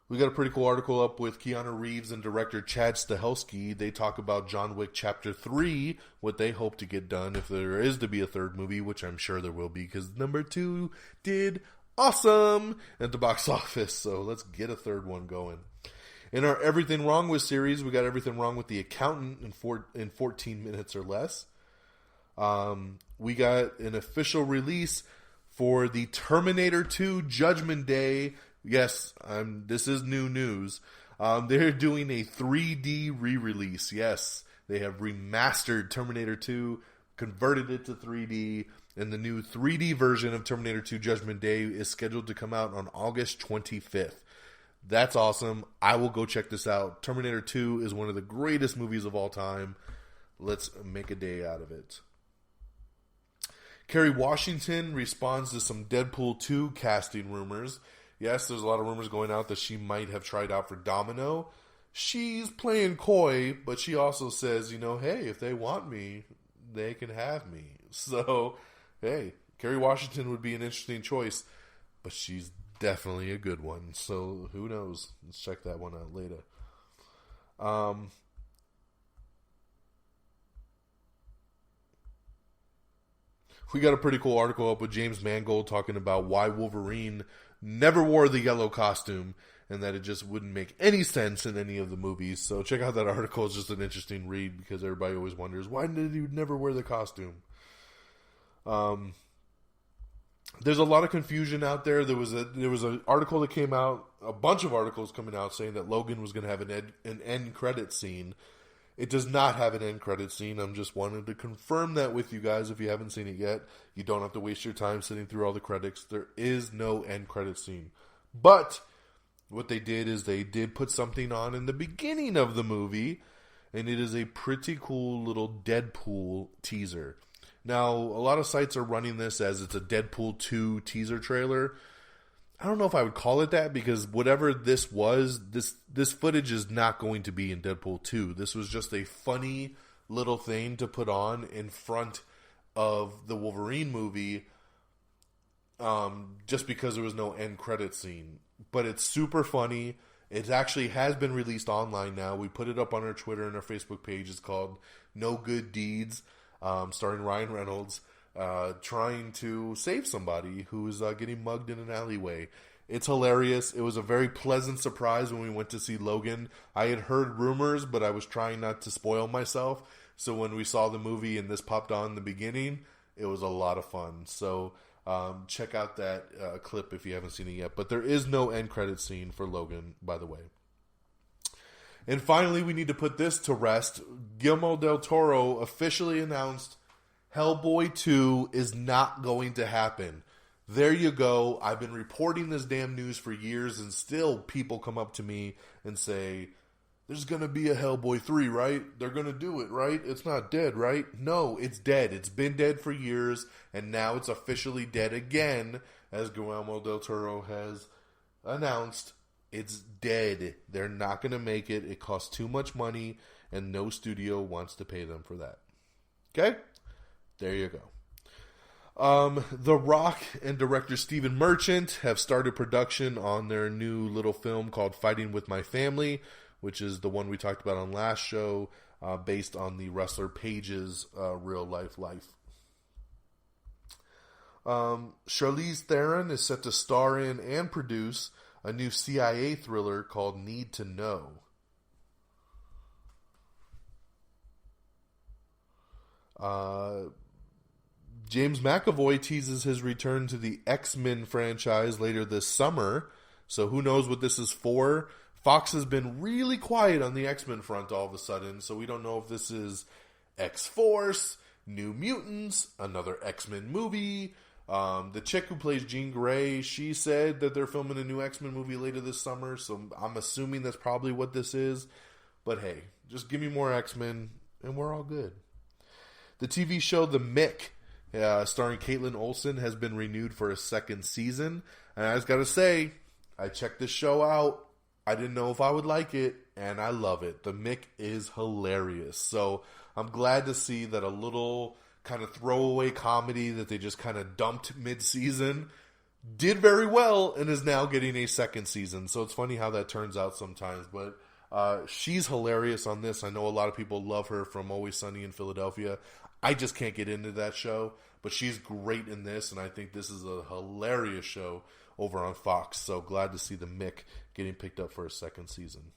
We got a pretty cool article up with Keanu Reeves and director Chad Stahelski. They talk about John Wick Chapter 3, what they hope to get done if there is to be a third movie, which I'm sure there will be, because number 2 did awesome at the box office. So let's get a third one going. In our Everything Wrong With series, we got Everything Wrong With the Accountant in 14 minutes or less. We got an official release for the Terminator 2 Judgment Day. Yes, this is new news. They're doing a 3D re-release. Yes, they have remastered Terminator 2, converted it to 3D, and the new 3D version of Terminator 2 Judgment Day is scheduled to come out on August 25th. That's awesome. I will go check this out. Terminator 2 is one of the greatest movies of all time. Let's make a day out of it. Kerry Washington responds to some Deadpool 2 casting rumors. Yes, there's a lot of rumors going out that she might have tried out for Domino. She's playing coy, but she also says, hey, if they want me, they can have me. So, hey, Kerry Washington would be an interesting choice, but she's definitely a good one. So, who knows? Let's check that one out later. We got a pretty cool article up with James Mangold talking about why Wolverine never wore the yellow costume and that it just wouldn't make any sense in any of the movies. So check out that article. It's just an interesting read because everybody always wonders, why did he never wear the costume? There's a lot of confusion out there. There was an article that came out, a bunch of articles coming out saying that Logan was going to have an end credit scene. It does not have an end credit scene. I'm just wanting to confirm that with you guys. If you haven't seen it yet, you don't have to waste your time sitting through all the credits. There is no end credit scene. But what they did is they did put something on in the beginning of the movie, and it is a pretty cool little Deadpool teaser. Now, a lot of sites are running this as it's a Deadpool 2 teaser trailer. I don't know if I would call it that because whatever this was, this footage is not going to be in Deadpool 2. This was just a funny little thing to put on in front of the Wolverine movie just because there was no end credit scene. But it's super funny. It actually has been released online now. We put it up on our Twitter and our Facebook page. It's called No Good Deeds, starring Ryan Reynolds. Trying to save somebody who's getting mugged in an alleyway. It's hilarious. It was a very pleasant surprise when we went to see Logan. I had heard rumors, but I was trying not to spoil myself. So when we saw the movie and this popped on in the beginning, it was a lot of fun. So check out that clip if you haven't seen it yet. But there is no end credit scene for Logan, by the way. And finally, we need to put this to rest. Guillermo del Toro officially announced Hellboy 2 is not going to happen. There you go. I've been reporting this damn news for years, and still people come up to me and say, there's going to be a Hellboy 3, right? They're going to do it, right? It's not dead, right? No, it's dead. It's been dead for years, and now it's officially dead again, as Guillermo del Toro has announced. It's dead. They're not going to make it. It costs too much money, and no studio wants to pay them for that. Okay? There you go. The Rock and director Stephen Merchant have started production on their new little film called Fighting With My Family, which is the one we talked about on last show, based on the wrestler Paige's real life. Charlize Theron is set to star in and produce a new CIA thriller called Need to Know. James McAvoy teases his return to the X-Men franchise later this summer. So who knows what this is for? Fox has been really quiet on the X-Men front all of a sudden. So we don't know if this is X-Force, New Mutants, another X-Men movie. The chick who plays Jean Grey, she said that they're filming a new X-Men movie later this summer. So I'm assuming that's probably what this is. But hey, just give me more X-Men and we're all good. The TV show The Mick, starring Caitlin Olsen, has been renewed for a second season. And I just got to say, I checked this show out. I didn't know if I would like it, and I love it. The Mick is hilarious. So I'm glad to see that a little kind of throwaway comedy that they just kind of dumped mid-season did very well and is now getting a second season. So it's funny how that turns out sometimes. But she's hilarious on this. I know a lot of people love her from Always Sunny in Philadelphia. I just can't get into that show. But she's great in this, and I think this is a hilarious show over on Fox. So glad to see The Mick getting picked up for a second season.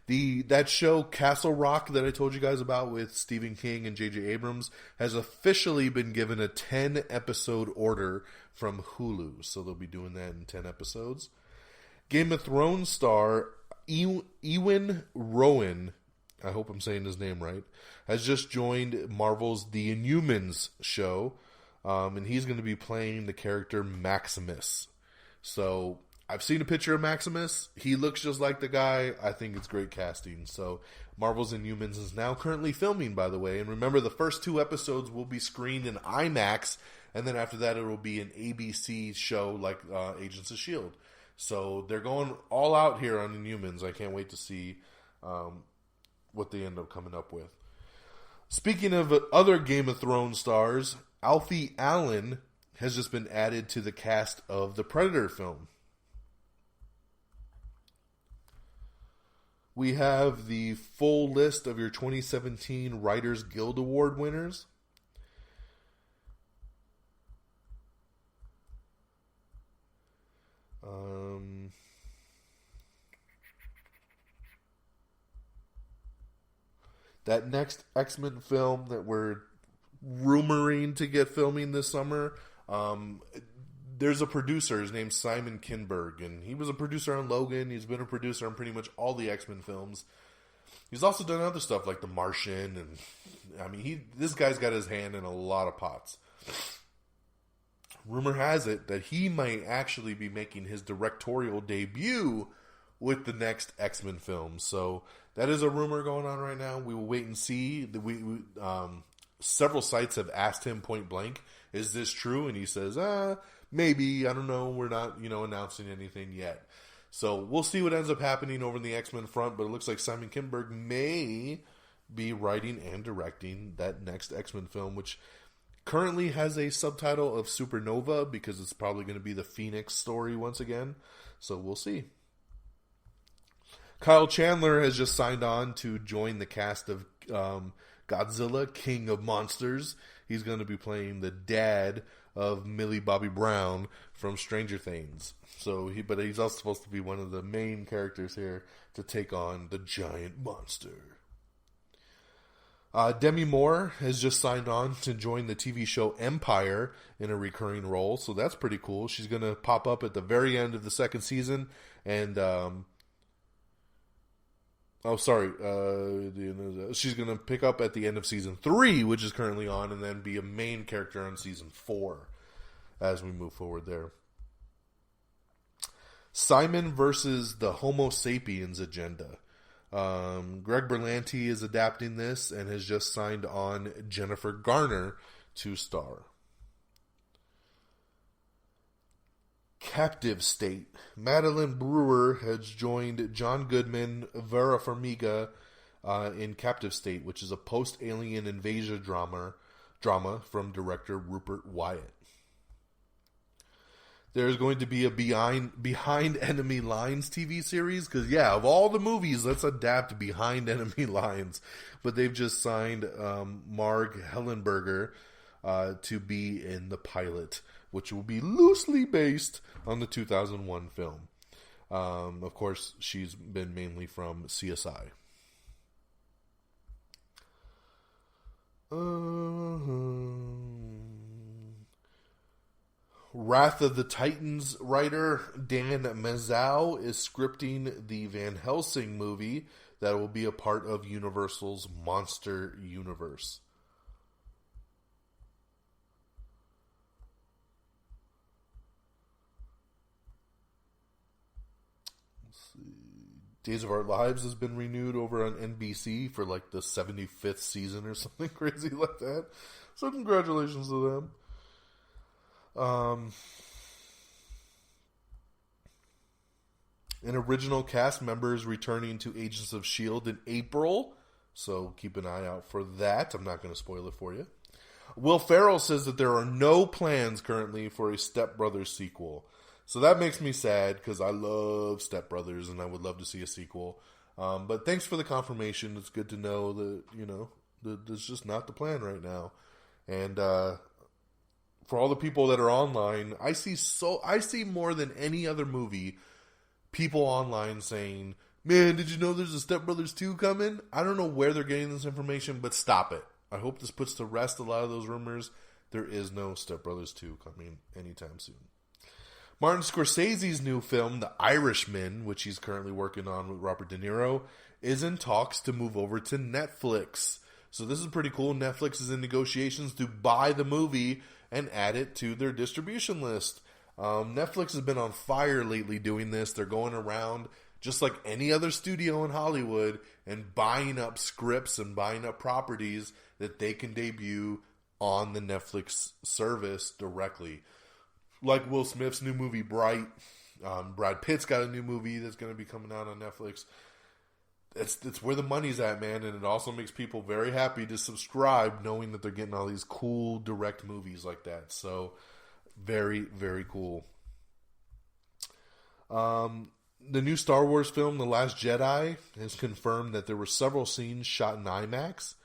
That show, Castle Rock, that I told you guys about with Stephen King and J.J. Abrams, has officially been given a 10-episode order from Hulu. So they'll be doing that in 10 episodes. Game of Thrones star Ewan Rowan, I hope I'm saying his name right, has just joined Marvel's The Inhumans show. And he's going to be playing the character Maximus. So I've seen a picture of Maximus. He looks just like the guy. I think it's great casting. So Marvel's Inhumans is now currently filming, by the way. And remember, the first 2 episodes will be screened in IMAX. And then after that, it will be an ABC show like Agents of S.H.I.E.L.D. So they're going all out here on Inhumans. I can't wait to see what they end up coming up with. Speaking of other Game of Thrones stars, Alfie Allen has just been added to the cast of the Predator film. We have the full list of your 2017 Writers Guild Award winners. That next X-Men film that we're rumoring to get filming this summer, there's a producer. His name's Simon Kinberg, and he was a producer on Logan. He's been a producer on pretty much all the X-Men films. He's also done other stuff like The Martian, and I mean, this guy's got his hand in a lot of pots. Rumor has it that he might actually be making his directorial debut with the next X-Men film. So that is a rumor going on right now. We will wait and see. Several sites have asked him point blank, is this true? And he says, maybe, I don't know. We're not, announcing anything yet. So we'll see what ends up happening over in the X-Men front, but it looks like Simon Kinberg may be writing and directing that next X-Men film, which currently has a subtitle of Supernova because it's probably going to be the Phoenix story once again. So we'll see. Kyle Chandler has just signed on to join the cast of Godzilla, King of Monsters. He's going to be playing the dad of Millie Bobby Brown from Stranger Things. But he's also supposed to be one of the main characters here to take on the giant monster. Demi Moore has just signed on to join the TV show Empire in a recurring role, so that's pretty cool. She's going to pop up at the very end of the second season, and she's going to pick up at the end of season 3, which is currently on, and then be a main character on season 4 as we move forward there. Simon versus the Homo sapiens agenda. Greg Berlanti is adapting this and has just signed on Jennifer Garner to star. Captive State. Madeline Brewer has joined John Goodman, Vera Farmiga in Captive State, which is a post-alien invasion drama from director Rupert Wyatt. There's going to be a Behind Enemy Lines TV series, because of all the movies, let's adapt Behind Enemy Lines. But they've just signed Marg Hellenberger to be in the pilot, which will be loosely based on the 2001 film. Of course, she's been mainly from CSI. Wrath of the Titans writer Dan Mazow is scripting the Van Helsing movie that will be a part of Universal's Monster Universe. Let's see. Days of Our Lives has been renewed over on NBC for like the 75th season or something crazy like that. So congratulations to them. An original cast members returning to Agents of S.H.I.E.L.D. in April. So keep an eye out for that. I'm not going to spoil it for you. Will Ferrell says that there are no plans currently for a Step Brothers sequel. So that makes me sad because I love Step Brothers and I would love to see a sequel. But thanks for the confirmation. It's good to know that, that that's just not the plan right now. And for all the people that are online, I see more than any other movie, people online saying, man, did you know there's a Step Brothers 2 coming? I don't know where they're getting this information, but stop it. I hope this puts to rest a lot of those rumors. There is no Step Brothers 2 coming anytime soon. Martin Scorsese's new film, The Irishman, which he's currently working on with Robert De Niro, is in talks to move over to Netflix. So this is pretty cool. Netflix is in negotiations to buy the movie and add it to their distribution list. Netflix has been on fire lately doing this. They're going around just like any other studio in Hollywood and buying up scripts and buying up properties that they can debut on the Netflix service directly. Like Will Smith's new movie, Bright. Brad Pitt's got a new movie that's going to be coming out on Netflix. It's where the money's at, man. And it also makes people very happy to subscribe knowing that they're getting all these cool direct movies like that. So, very, very cool. The new Star Wars film, The Last Jedi, has confirmed that there were several scenes shot in IMAX.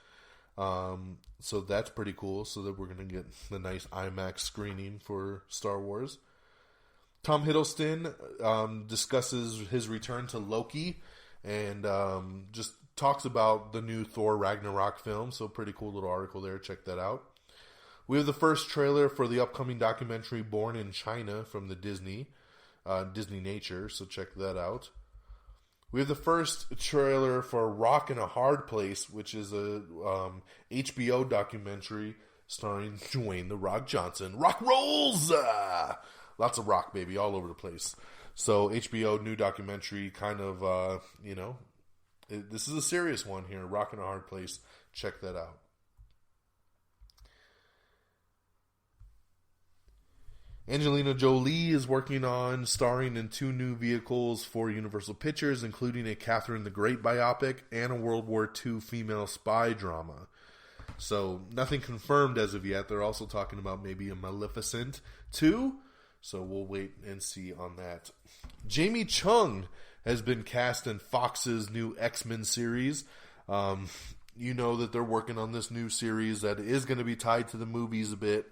So that's pretty cool. So that we're going to get the nice IMAX screening for Star Wars. Tom Hiddleston discusses his return to Loki and just talks about the new Thor Ragnarok film. So pretty cool little article there. Check that out. We have the first trailer for the upcoming documentary Born in China from the Disney Nature. So check that out. We have the first trailer for Rock in a Hard Place, which is a HBO documentary starring Dwayne "The Rock" Johnson. Rock rolls! Lots of rock, baby, all over the place. So HBO new documentary, kind of, this is a serious one here. Rock in a Hard Place. Check that out. Angelina Jolie is working on starring in 2 new vehicles for Universal Pictures, including a Catherine the Great biopic and a World War II female spy drama. So, nothing confirmed as of yet. They're also talking about maybe a Maleficent 2. So, we'll wait and see on that. Jamie Chung has been cast in Fox's new X-Men series. You know that they're working on this new series that is going to be tied to the movies a bit.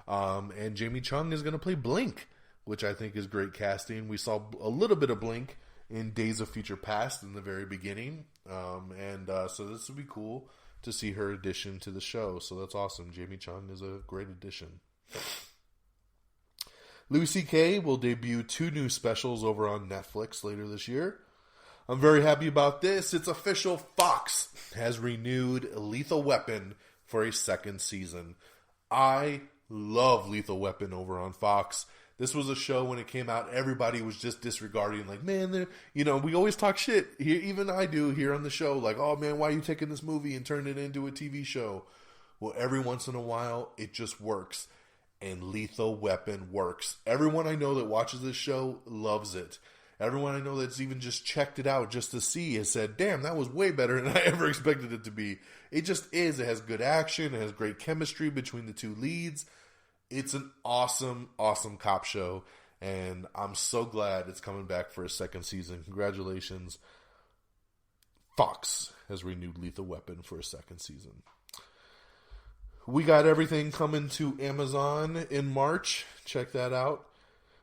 And Jamie Chung is going to play Blink, which I think is great casting. We saw a little bit of Blink in Days of Future Past in the very beginning. So this would be cool to see her addition to the show. So that's awesome. Jamie Chung is a great addition. Louis C.K. will debut 2 new specials over on Netflix later this year. I'm very happy about this. It's official. Fox has renewed Lethal Weapon for a 2nd season. I love Lethal Weapon over on Fox. This was a show when it came out, everybody was just disregarding, like, man, we always talk shit. Here, even I do here on the show, like, oh man, why are you taking this movie and turning it into a TV show? Well, every once in a while, it just works. And Lethal Weapon works. Everyone I know that watches this show loves it. Everyone I know that's even just checked it out just to see has said, damn, that was way better than I ever expected it to be. It just is. It has good action. It has great chemistry between the 2 leads. It's an awesome, awesome cop show. And I'm so glad it's coming back for a 2nd season. Congratulations. Fox has renewed Lethal Weapon for a 2nd season. We got everything coming to Amazon in March. Check that out.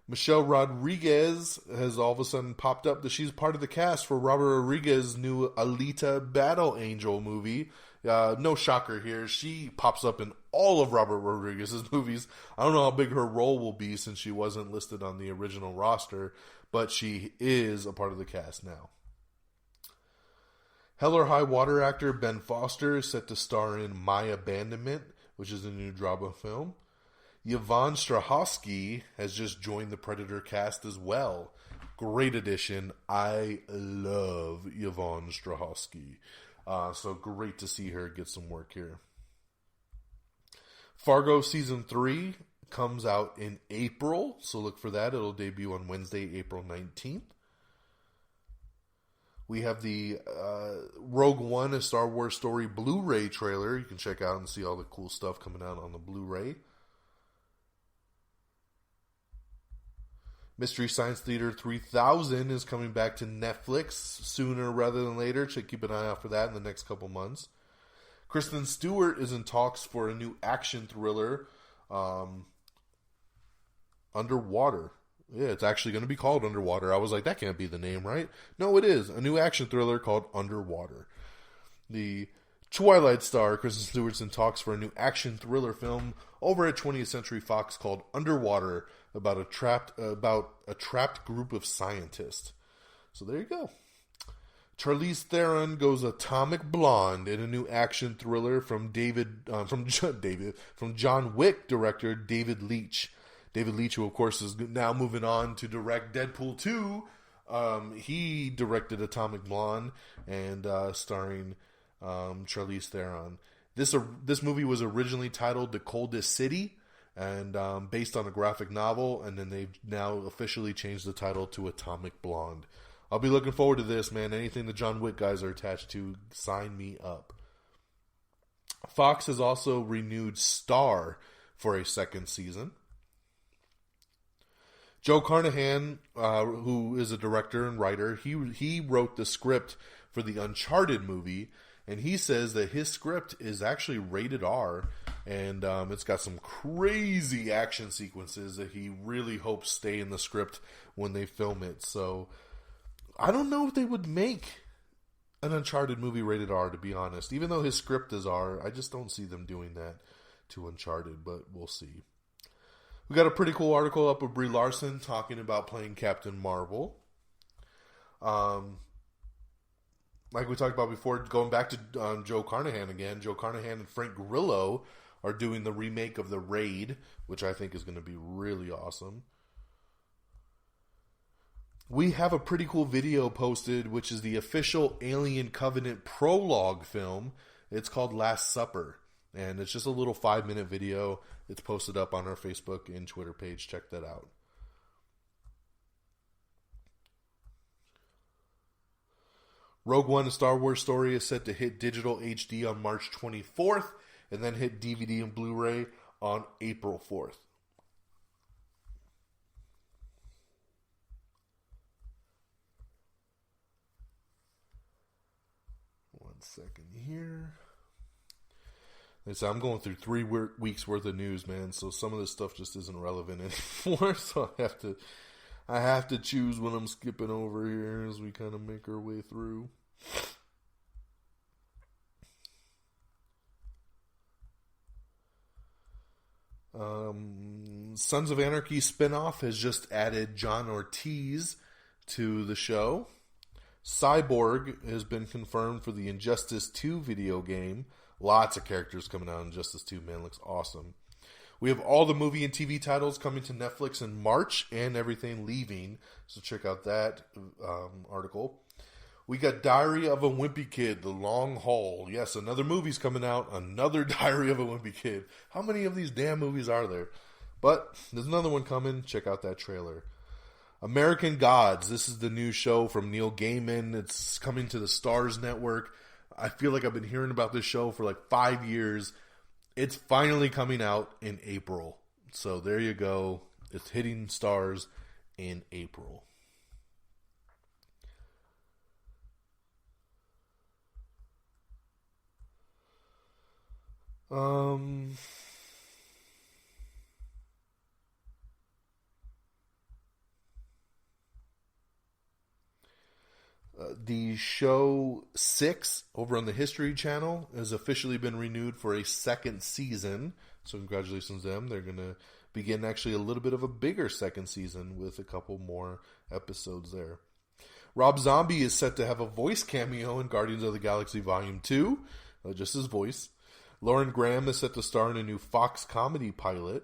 Michelle Rodriguez has all of a sudden popped up that she's part of the cast for Robert Rodriguez's new Alita Battle Angel movie. No shocker here. She pops up in all of Robert Rodriguez's movies. I don't know how big her role will be since she wasn't listed on the original roster, but she is a part of the cast now. Hell or High Water actor Ben Foster is set to star in My Abandonment, which is a new drama film. Yvonne Strahovski has just joined the Predator cast as well. Great addition. I love Yvonne Strahovski. So great to see her get some work here. Fargo Season 3 comes out in April, so look for that. It'll debut on Wednesday, April 19th. We have the Rogue One, A Star Wars Story Blu-ray trailer. You can check out and see all the cool stuff coming out on the Blu-ray. Mystery Science Theater 3000 is coming back to Netflix sooner rather than later. So keep an eye out for that in the next couple months. Kristen Stewart is in talks for a new action thriller, Underwater. Yeah, it's actually going to be called Underwater. I was like, that can't be the name, right? No, it is. A new action thriller called Underwater. The Twilight star Kristen Stewart's in talks for a new action thriller film over at 20th Century Fox called Underwater, about a trapped group of scientists. So there you go. Charlize Theron goes atomic blonde in a new action thriller from John Wick director David Leitch. David Leitch, who of course is now moving on to direct Deadpool 2. He directed Atomic Blonde and starring Charlize Theron. This movie was originally titled The Coldest City, and based on a graphic novel, and then they've now officially changed the title to Atomic Blonde. I'll be looking forward to this, man. Anything the John Wick guys are attached to, sign me up. Fox has also renewed Star for a second season. Joe Carnahan, who is a director and writer, he wrote the script for the Uncharted movie, and he says that his script is actually rated R, and it's got some crazy action sequences that he really hopes stay in the script when they film it. So I don't know if they would make an Uncharted movie rated R, to be honest. Even though his script is R, I just don't see them doing that to Uncharted, but we'll see. We got a pretty cool article up of Brie Larson talking about playing Captain Marvel. Like we talked about before, going back to Joe Carnahan again, Joe Carnahan and Frank Grillo are doing the remake of The Raid, which I think is going to be really awesome. We have a pretty cool video posted, which is the official Alien Covenant prologue film. It's called Last Supper, and it's just a little 5-minute video. It's posted up on our Facebook and Twitter page. Check that out. Rogue One, A Star Wars Story is set to hit digital HD on March 24th and then hit DVD and Blu-ray on April 4th. One second here. Like I said, I'm going through 3 weeks worth of news, man, so some of this stuff just isn't relevant anymore, so I have to choose when I'm skipping over here as we kind of make our way through. Sons of Anarchy spinoff has just added John Ortiz to the show. Cyborg has been confirmed for the Injustice 2 video game. Lots of characters coming out in Injustice 2, man. Looks awesome. We have all the movie and TV titles coming to Netflix in March and everything leaving. So check out that article. We got Diary of a Wimpy Kid, The Long Haul. Yes, another movie's coming out. Another Diary of a Wimpy Kid. How many of these damn movies are there? But there's another one coming. Check out that trailer. American Gods. This is the new show from Neil Gaiman. It's coming to the Starz Network. I feel like I've been hearing about this show for like 5 years. It's finally coming out in April. So there you go. It's hitting Starz in April. The show 6 over on the History Channel has officially been renewed for a second season. So congratulations to them. They're going to begin actually a little bit of a bigger second season with a couple more episodes there. Rob Zombie is set to have a voice cameo in Guardians of the Galaxy Volume 2. Just his voice. Lauren Graham is set to star in a new Fox comedy pilot.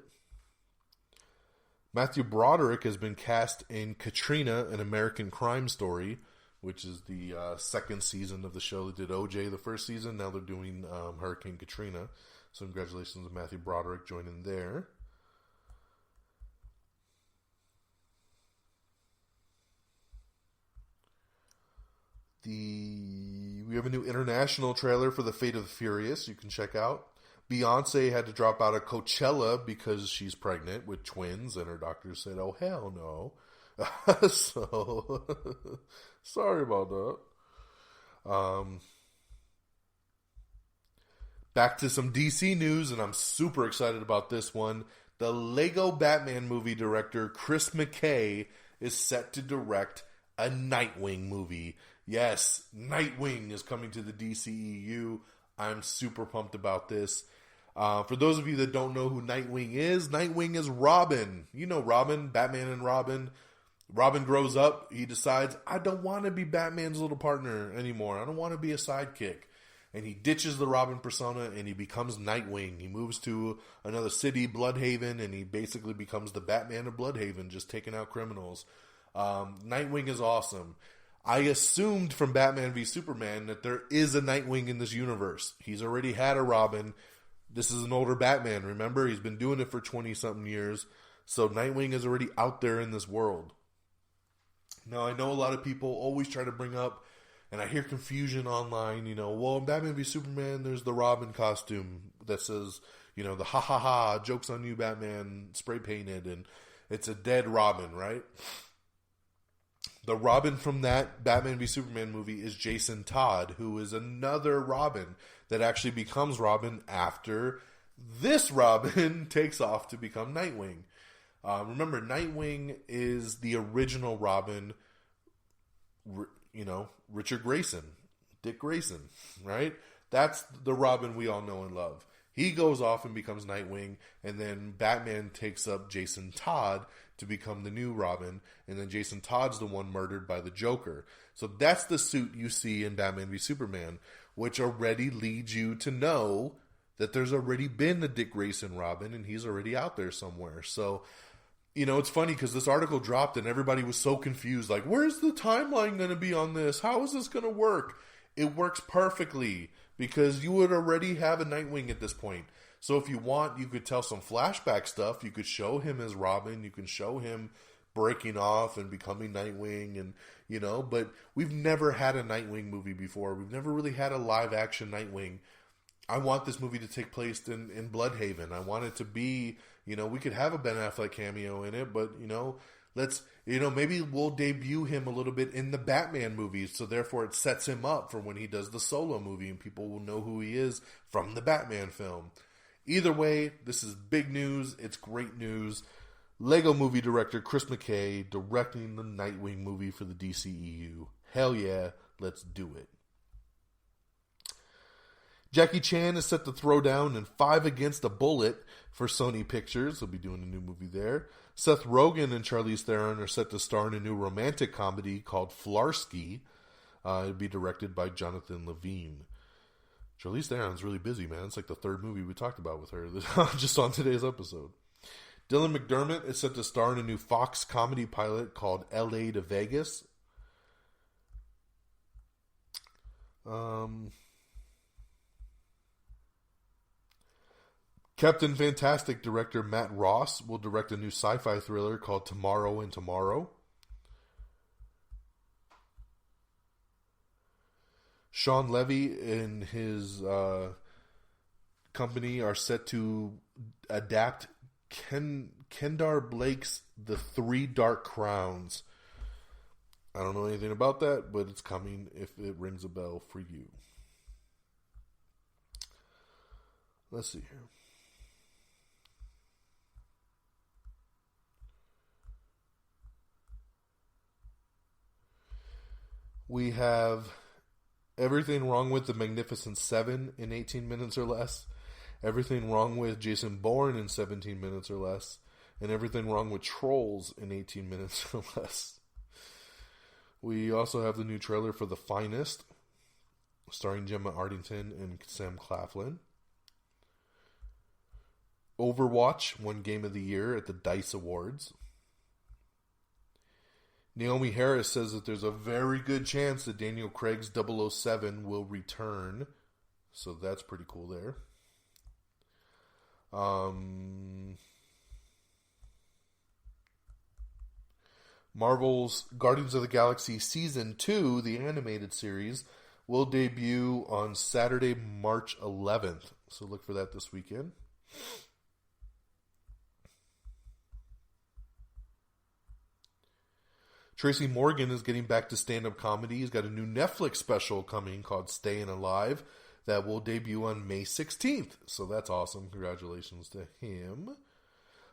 Matthew Broderick has been cast in Katrina, an American Crime Story, which is the second season of the show that did OJ the first season. Now they're doing Hurricane Katrina. So congratulations to Matthew Broderick joining there. We have a new international trailer for The Fate of the Furious you can check out. Beyonce had to drop out of Coachella because she's pregnant with twins, and her doctor said, oh, hell no. So, sorry about that. Back to some DC news, and I'm super excited about this one. The Lego Batman movie director, Chris McKay, is set to direct a Nightwing movie. Yes, Nightwing is coming to the DCEU. I'm super pumped about this. For those of you that don't know who Nightwing is Robin. You know Robin, Batman and Robin. Robin grows up. He decides, I don't want to be Batman's little partner anymore. I don't want to be a sidekick. And he ditches the Robin persona and he becomes Nightwing. He moves to another city, Bloodhaven, and he basically becomes the Batman of Bloodhaven, just taking out criminals. Nightwing is awesome. I assumed from Batman v Superman that there is a Nightwing in this universe. He's already had a Robin. This is an older Batman, remember? He's been doing it for 20-something years. So Nightwing is already out there in this world. Now, I know a lot of people always try to bring up, and I hear confusion online, well, in Batman v Superman, there's the Robin costume that says, the ha-ha-ha, joke's on you, Batman, spray painted, and it's a dead Robin, right? The Robin from that Batman v Superman movie is Jason Todd, who is another Robin that actually becomes Robin after this Robin takes off to become Nightwing. Remember, Nightwing is the original Robin, Richard Grayson, Dick Grayson, right? That's the Robin we all know and love. He goes off and becomes Nightwing, and then Batman takes up Jason Todd to become the new Robin, and then Jason Todd's the one murdered by the Joker. So that's the suit you see in Batman v Superman, which already leads you to know that there's already been a Dick Grayson Robin, and he's already out there somewhere. So, it's funny because this article dropped and everybody was so confused. Like, where's the timeline going to be on this? How is this going to work? It works perfectly because you would already have a Nightwing at this point. So if you want, you could tell some flashback stuff. You could show him as Robin. You can show him breaking off and becoming Nightwing. And, but we've never had a Nightwing movie before. We've never really had a live action Nightwing. I want this movie to take place in Bloodhaven. I want it to be, we could have a Ben Affleck cameo in it, but, let's, maybe we'll debut him a little bit in the Batman movies, so therefore it sets him up for when he does the solo movie, and people will know who he is from the Batman film. Either way, this is big news. It's great news. Lego movie director Chris McKay directing the Nightwing movie for the DCEU. Hell yeah, let's do it. Jackie Chan is set to throw down in 5 Against a Bullet for Sony Pictures. He'll be doing a new movie there. Seth Rogen and Charlize Theron are set to star in a new romantic comedy called Flarsky. It'll be directed by Jonathan Levine. Charlize Theron's really busy, man. It's like the third movie we talked about with her just on today's episode. Dylan McDermott is set to star in a new Fox comedy pilot called L.A. to Vegas. Captain Fantastic director Matt Ross will direct a new sci-fi thriller called Tomorrow and Tomorrow. Sean Levy and his company are set to adapt Kendar Blake's The Three Dark Crowns. I don't know anything about that, but it's coming if it rings a bell for you. Let's see here. We have Everything Wrong with the Magnificent Seven in 18 minutes or less. Everything Wrong with Jason Bourne in 17 minutes or less. And Everything Wrong with Trolls in 18 minutes or less. We also have the new trailer for The Finest, starring Gemma Arterton and Sam Claflin. Overwatch won Game of the Year at the DICE Awards. Naomi Harris says that there's a very good chance that Daniel Craig's 007 will return. So that's pretty cool there. Marvel's Guardians of the Galaxy Season 2, the animated series, will debut on Saturday, March 11th. So look for that this weekend. Tracy Morgan is getting back to stand-up comedy. He's got a new Netflix special coming called Staying Alive that will debut on May 16th. So that's awesome. Congratulations to him.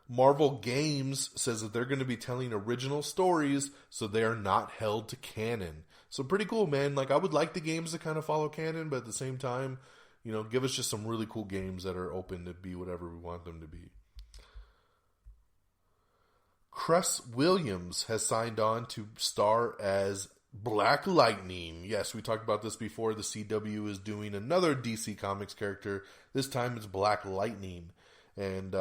Marvel Games says that they're going to be telling original stories, so they are not held to canon. So pretty cool, man. Like, I would like the games to kind of follow canon, but at the same time, you know, give us just some really cool games that are open to be whatever we want them to be. Cress Williams has signed on to star as Black Lightning. Yes, we talked about this before. The CW is doing another DC Comics character. This time it's Black Lightning. And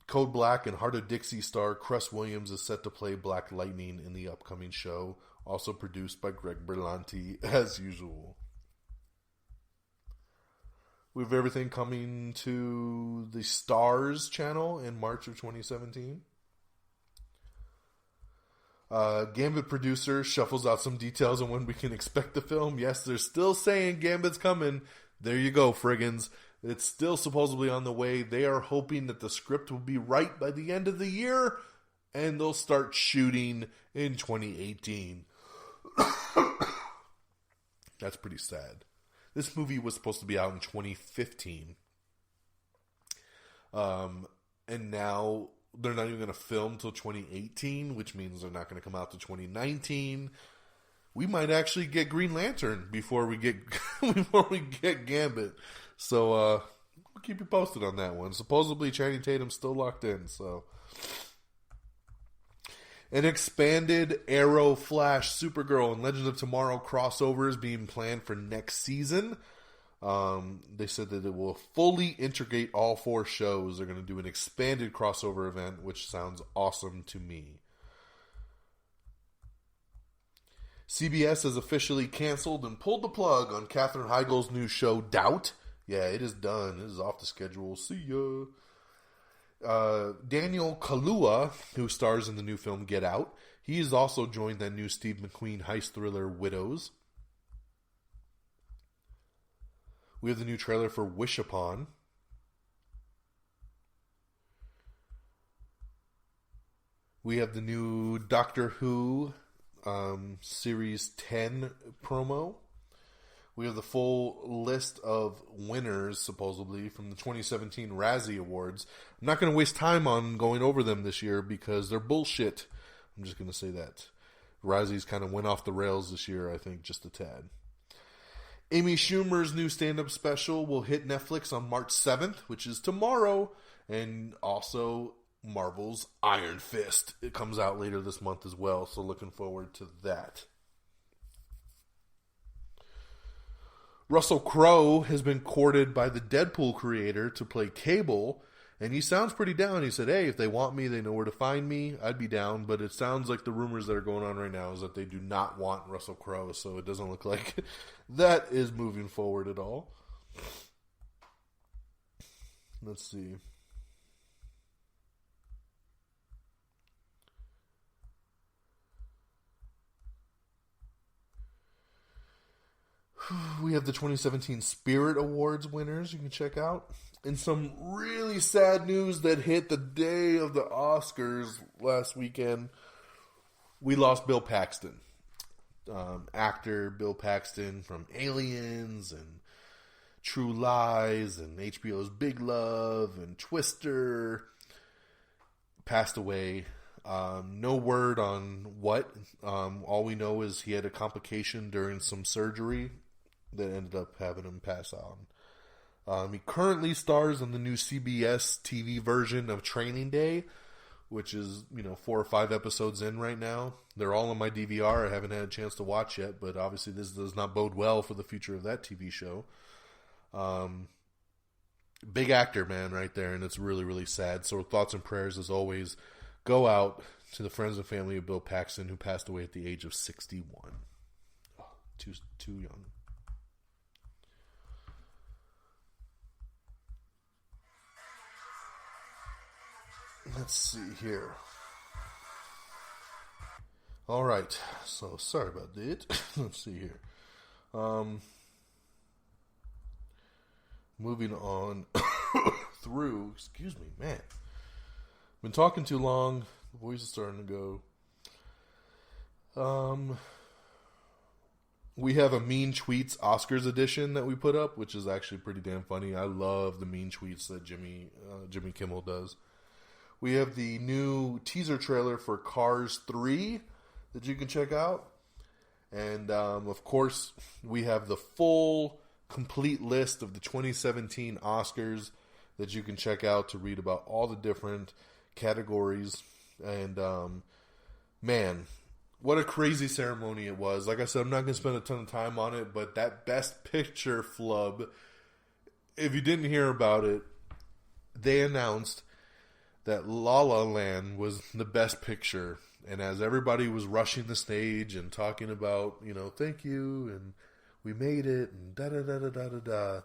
Code Black and Heart of Dixie star Cress Williams is set to play Black Lightning in the upcoming show. Also produced by Greg Berlanti, as usual. We have everything coming to the Stars channel in March of 2017. Gambit producer shuffles out some details on when we can expect the film. Yes, they're still saying Gambit's coming. There you go, friggins. It's still supposedly on the way. They are hoping that the script will be right by the end of the year, and they'll start shooting in 2018. That's pretty sad. This movie was supposed to be out in 2015. And now they're not even going to film till 2018, which means they're not going to come out to 2019. We might actually get Green Lantern before we get Gambit. So we'll keep you posted on that one. Supposedly Channing Tatum's still locked in. So an expanded Arrow, Flash, Supergirl, and Legends of Tomorrow crossover is being planned for next season. They said that it will fully integrate all 4 shows. They're going to do an expanded crossover event, which sounds awesome to me. CBS has officially canceled and pulled the plug on Katherine Heigl's new show, Doubt. Yeah, it is done. It is off the schedule. See ya. Daniel Kaluuya, who stars in the new film Get Out, he has also joined that new Steve McQueen heist thriller Widows. We have the new trailer for Wish Upon. We have the new Doctor Who Series 10 promo. We have the full list of winners, supposedly, from the 2017 Razzie Awards. I'm not going to waste time on going over them this year because they're bullshit. I'm just going to say that. Razzies kind of went off the rails this year, I think, just a tad. Amy Schumer's new stand-up special will hit Netflix on March 7th, which is tomorrow. And also Marvel's Iron Fist. It comes out later this month as well, so looking forward to that. Russell Crowe has been courted by the Deadpool creator to play Cable, and he sounds pretty down. He said, hey, if they want me, they know where to find me. I'd be down, but it sounds like the rumors that are going on right now is that they do not want Russell Crowe, so it doesn't look like that is moving forward at all. Let's see. We have the 2017 Spirit Awards winners you can check out. And some really sad news that hit the day of the Oscars last weekend. We lost Bill Paxton. Actor Bill Paxton from Aliens and True Lies and HBO's Big Love and Twister passed away. No word on what. All we know is he had a complication during some surgery that ended up having him pass out. He currently stars in the new CBS TV version of Training Day, which is, 4 or 5 episodes in right now. They're all on my DVR. I haven't had a chance to watch yet, but obviously this does not bode well for the future of that TV show. Big actor, man, right there, and it's really, really sad. So thoughts and prayers, as always, go out to the friends and family of Bill Paxton, who passed away at the age of 61. Oh, too young. Let's see here. All right. So, sorry about that. Let's see here. Moving on through. Excuse me, man. Been talking too long. The voice is starting to go. We have a Mean Tweets Oscars edition that we put up, which is actually pretty damn funny. I love the mean tweets that Jimmy Kimmel does. We have the new teaser trailer for Cars 3 that you can check out. And, of course, we have the full, complete list of the 2017 Oscars that you can check out to read about all the different categories. And, man, what a crazy ceremony it was. Like I said, I'm not going to spend a ton of time on it, but that Best Picture flub, if you didn't hear about it, they announced that La La Land was the Best Picture. And as everybody was rushing the stage and talking about, thank you, and we made it, and da-da-da-da-da-da-da,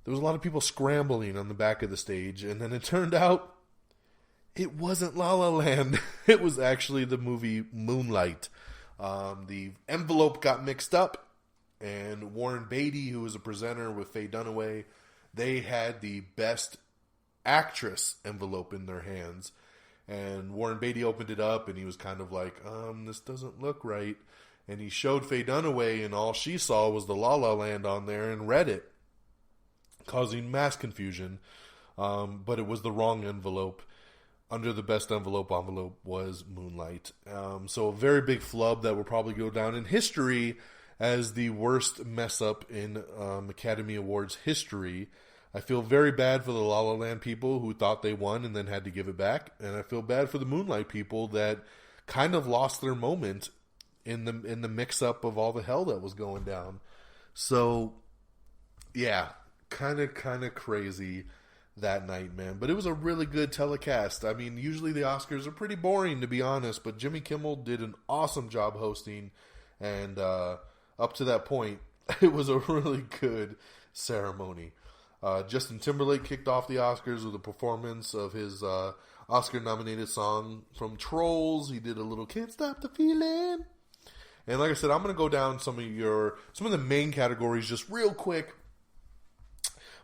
there was a lot of people scrambling on the back of the stage. And then it turned out it wasn't La La Land. It was actually the movie Moonlight. The envelope got mixed up, and Warren Beatty, who was a presenter with Faye Dunaway, they had the Best Actress envelope in their hands. And Warren Beatty opened it up, and he was kind of like, this doesn't look right. And he showed Faye Dunaway, and all she saw was the La La Land on there and read it, causing mass confusion. But it was the wrong envelope. Under the best envelope was Moonlight. So a very big flub that will probably go down in history as the worst mess-up in Academy Awards history. I feel very bad for the La La Land people who thought they won and then had to give it back. And I feel bad for the Moonlight people that kind of lost their moment in the mix-up of all the hell that was going down. So, yeah, kind of crazy that night, man. But it was a really good telecast. I mean, usually the Oscars are pretty boring, to be honest, but Jimmy Kimmel did an awesome job hosting, and up to that point, it was a really good ceremony. Justin Timberlake kicked off the Oscars with a performance of his Oscar-nominated song from Trolls. He did a little "Can't Stop the Feeling." And like I said, I'm going to go down some of the main categories just real quick.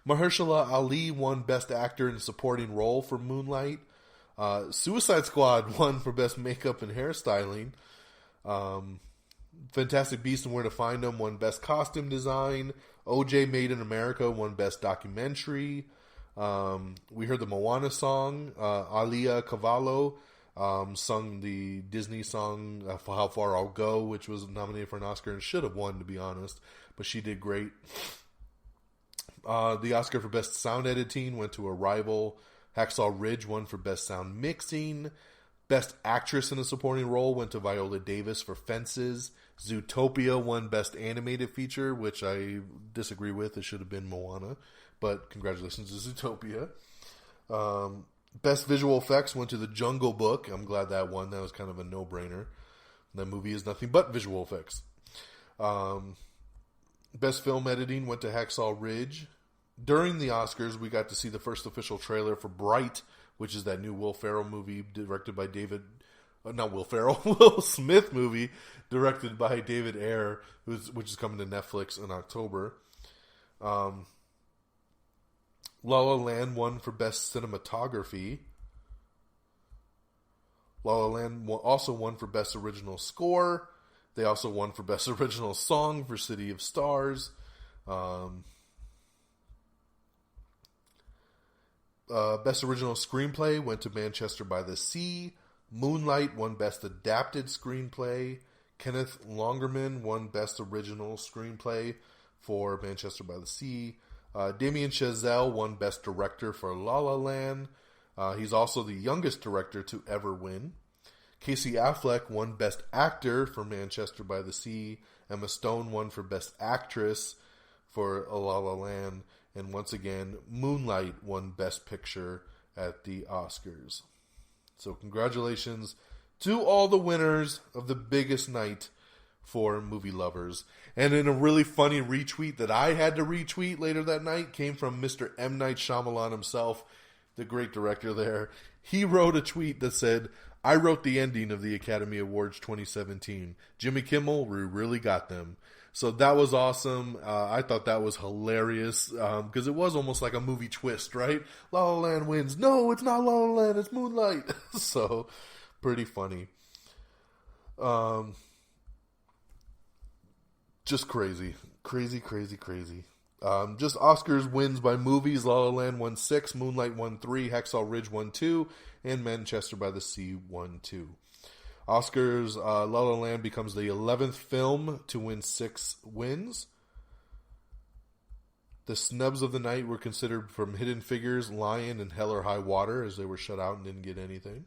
Mahershala Ali won Best Actor in a Supporting Role for Moonlight. Suicide Squad won for Best Makeup and Hairstyling. Fantastic Beasts and Where to Find Them won Best Costume Design. OJ Made in America won Best Documentary. We heard the Moana song. Alia Cavallo sung the Disney song for How Far I'll Go, which was nominated for an Oscar and should have won, to be honest. But she did great. The Oscar for Best Sound Editing went to Arrival. Hacksaw Ridge won for Best Sound Mixing. Best Actress in a Supporting Role went to Viola Davis for Fences. Zootopia won Best Animated Feature, which I disagree with. It should have been Moana, but congratulations to Zootopia. Best Visual Effects went to The Jungle Book. I'm glad that won. That was kind of a no-brainer. That movie is nothing but visual effects. Best Film Editing went to Hacksaw Ridge. During the Oscars, we got to see the first official trailer for Bright, which is that new Will Ferrell movie directed by Will Smith movie directed by David Ayer, which is coming to Netflix in October. La La Land won for Best Cinematography. La La Land also won for Best Original Score. They also won for Best Original Song for City of Stars. Best Original Screenplay went to Manchester by the Sea. Moonlight won Best Adapted Screenplay. Kenneth Lonergan won Best Original Screenplay for Manchester by the Sea. Damien Chazelle won Best Director for La La Land. He's also the youngest director to ever win. Casey Affleck won Best Actor for Manchester by the Sea. Emma Stone won for Best Actress for La La Land. And once again, Moonlight won Best Picture at the Oscars. So congratulations to all the winners of the biggest night for movie lovers. And in a really funny retweet that I had to retweet later that night came from Mr. M. Night Shyamalan himself, the great director there. He wrote a tweet that said, "I wrote the ending of the Academy Awards 2017. Jimmy Kimmel, we really got them." So that was awesome. I thought that was hilarious because it was almost like a movie twist, right? La La Land wins. No, it's not La La Land, it's Moonlight. So, pretty funny. Just crazy. Crazy. Just Oscars wins by movies. La La Land won 6, Moonlight won 3, Hacksaw Ridge won 2, and Manchester by the Sea won 2. Oscars, La La Land becomes the 11th film to win 6 wins. The snubs of the night were considered from Hidden Figures, Lion, and Hell or High Water, as they were shut out and didn't get anything.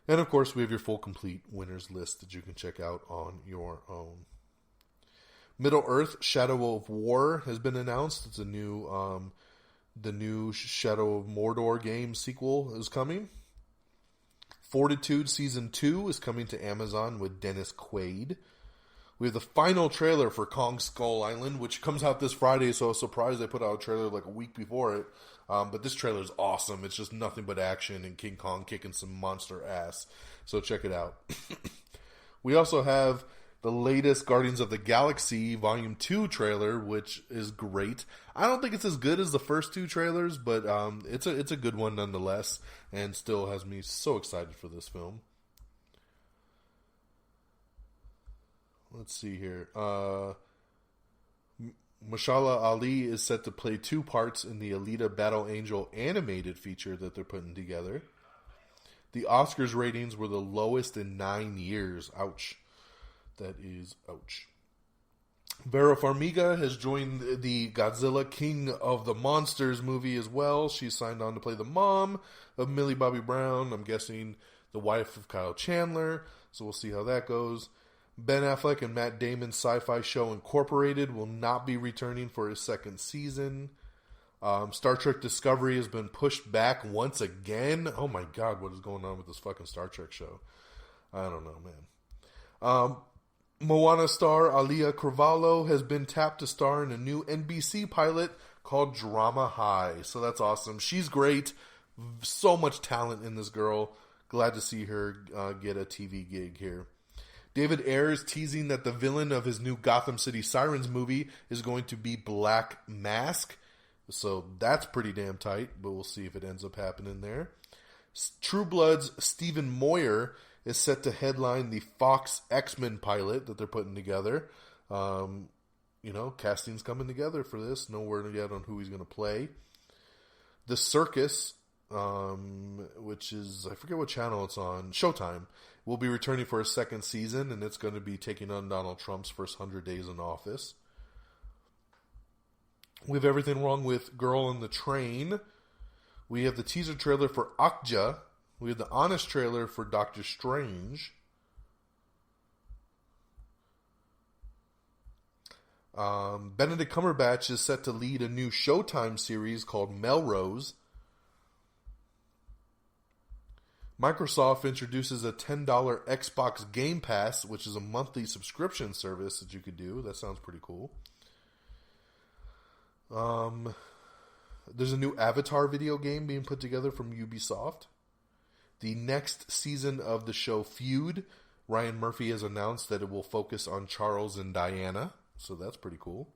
And of course, we have your full complete winners list that you can check out on your own. Middle Earth: Shadow of War has been announced. It's a new, the new Shadow of Mordor game sequel is coming. Fortitude Season 2 is coming to Amazon with Dennis Quaid. We have the final trailer for Kong Skull Island, which comes out this Friday, so I was surprised they put out a trailer like a week before it. But this trailer is awesome. It's just nothing but action and King Kong kicking some monster ass. So check it out. We also have the latest Guardians of the Galaxy Volume 2 trailer, which is great. I don't think it's as good as the first 2 trailers, but it's a good one nonetheless, and still has me so excited for this film. Let's see here. Mashallah Ali is set to play 2 parts in the Alita Battle Angel animated feature that they're putting together. The Oscars ratings were the lowest in 9 years. Ouch. That is ouch. Vera Farmiga has joined the Godzilla King of the Monsters movie as well. She's signed on to play the mom of Millie Bobby Brown. I'm guessing the wife of Kyle Chandler. So we'll see how that goes. Ben Affleck and Matt Damon's sci-fi show Incorporated will not be returning for his second season. Star Trek Discovery has been pushed back once again. Oh my god, what is going on with this fucking Star Trek show? I don't know, man. Moana star Alia Carvalho has been tapped to star in a new NBC pilot called Drama High. So that's awesome. She's great. So much talent in this girl. Glad to see her get a TV gig here. David Ayer is teasing that the villain of his new Gotham City Sirens movie is going to be Black Mask. So that's pretty damn tight, but we'll see if it ends up happening there. True Blood's Stephen Moyer is set to headline the Fox X-Men pilot that they're putting together. Casting's coming together for this. No word yet on who he's going to play. The Circus, which is, I forget what channel it's on, Showtime, will be returning for a second season, and it's going to be taking on Donald Trump's first 100 days in office. We have everything wrong with Girl on the Train. We have the teaser trailer for Okja. We have the honest trailer for Doctor Strange. Benedict Cumberbatch is set to lead a new Showtime series called Melrose. Microsoft introduces a $10 Xbox Game Pass, which is a monthly subscription service that you could do. That sounds pretty cool. There's a new Avatar video game being put together from Ubisoft. The next season of the show Feud, Ryan Murphy has announced that it will focus on Charles and Diana. So that's pretty cool.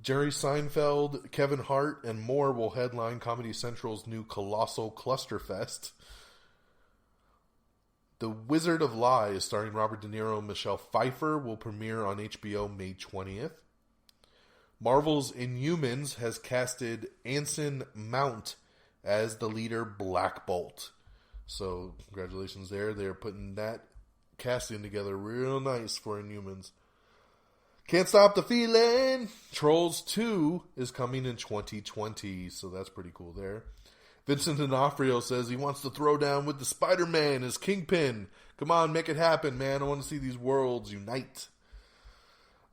Jerry Seinfeld, Kevin Hart, and more will headline Comedy Central's new Colossal Clusterfest. The Wizard of Lies, starring Robert De Niro and Michelle Pfeiffer, will premiere on HBO May 20th. Marvel's Inhumans has casted Anson Mount as the leader Black Bolt. So, congratulations there. They're putting that casting together real nice for Inhumans. Can't Stop the Feeling! Trolls 2 is coming in 2020, so that's pretty cool there. Vincent D'Onofrio says he wants to throw down with the Spider-Man as Kingpin. Come on, make it happen, man. I want to see these worlds unite.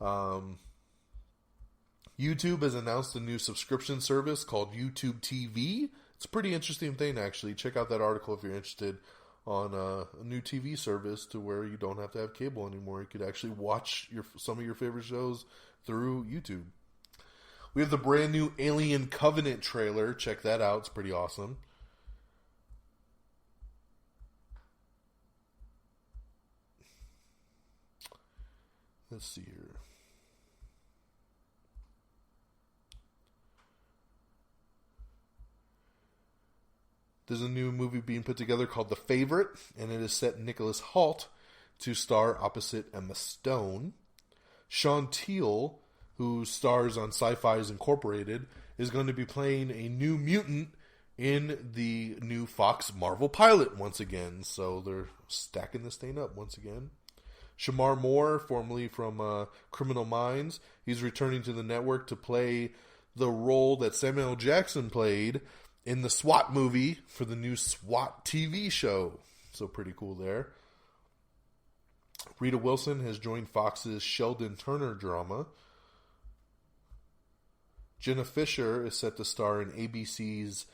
YouTube has announced a new subscription service called YouTube TV It's a pretty interesting thing, actually. Check out that article if you're interested on a new TV service to where you don't have to have cable anymore. You could actually watch some of your favorite shows through YouTube. We have the brand new Alien Covenant trailer. Check that out. It's pretty awesome. Let's see here. There's a new movie being put together called The Favorite, and it is set Nicholas Hoult to star opposite Emma Stone. Sean Teal, who stars on Sci-Fi's Incorporated, is going to be playing a new mutant in the new Fox Marvel pilot once again. So they're stacking this thing up once again. Shamar Moore, formerly from Criminal Minds, he's returning to the network to play the role that Samuel L. Jackson played in the SWAT movie for the new SWAT TV show. So pretty cool there. Rita Wilson has joined Fox's Sheldon Turner drama. Jenna Fisher is set to star in ABC's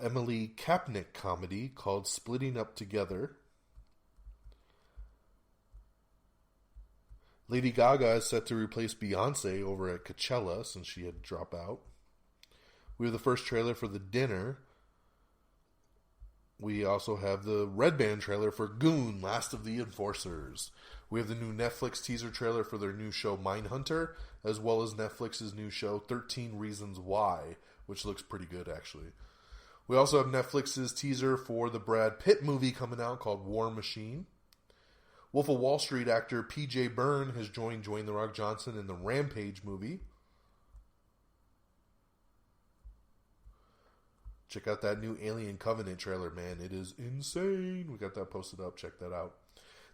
Emily Kapnick comedy called Splitting Up Together. Lady Gaga is set to replace Beyonce over at Coachella since she had dropped out. We have the first trailer for The Dinner. We also have the Red Band trailer for Goon, Last of the Enforcers. We have the new Netflix teaser trailer for their new show Mindhunter, as well as Netflix's new show 13 Reasons Why, which looks pretty good actually. We also have Netflix's teaser for the Brad Pitt movie coming out called War Machine. Wolf of Wall Street actor P.J. Byrne has joined Dwayne The Rock Johnson in the Rampage movie. Check out that new Alien Covenant trailer, man. It is insane. We got that posted up. Check that out.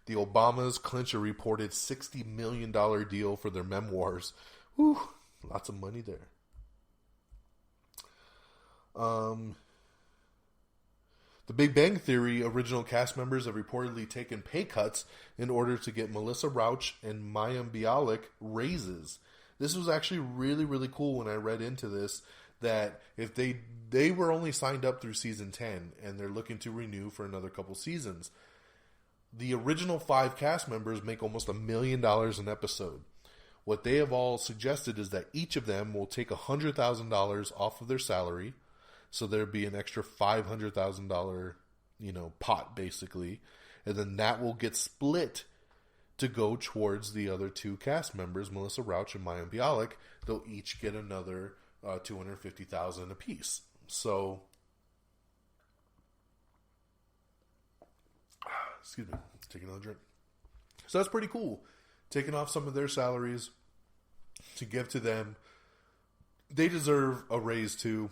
The Obamas clinch a reported $60 million deal for their memoirs. Whew, lots of money there. The Big Bang Theory original cast members have reportedly taken pay cuts in order to get Melissa Rauch and Mayim Bialik raises. This was actually really, really cool when I read into this, that if they were only signed up through season 10 and they're looking to renew for another couple seasons. The original 5 cast members make almost $1 million an episode. What they have all suggested is that each of them will take $100,000 off of their salary. So there'd be an extra $500,000, pot basically. And then that will get split to go towards the other 2 cast members, Melissa Rauch and Mayim Bialik. They'll each get another $250,000 apiece. So, excuse me, take another drink. So that's pretty cool. Taking off some of their salaries to give to them. They deserve a raise too.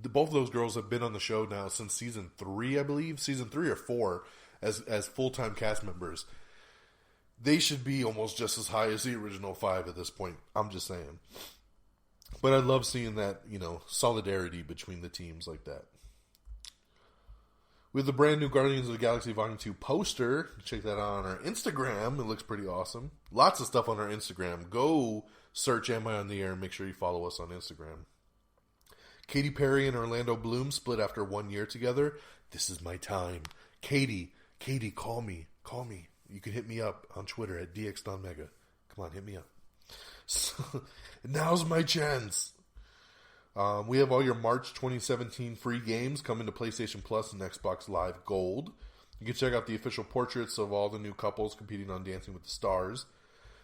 Both of those girls have been on the show now since season 3, I believe. Season 3 or 4 as full-time cast members. They should be almost just as high as the original 5 at this point. I'm just saying. But I love seeing that, solidarity between the teams like that. We have the brand new Guardians of the Galaxy Volume 2 poster. Check that out on our Instagram. It looks pretty awesome. Lots of stuff on our Instagram. Go search Am I on the Air and make sure you follow us on Instagram. Katy Perry and Orlando Bloom split after 1 year together. This is my time. Katy, call me. You can hit me up on Twitter at DXDonMega. Come on, hit me up. So, now's my chance. We have all your March 2017 free games coming to PlayStation Plus and Xbox Live Gold. You can check out the official portraits of all the new couples competing on Dancing with the Stars.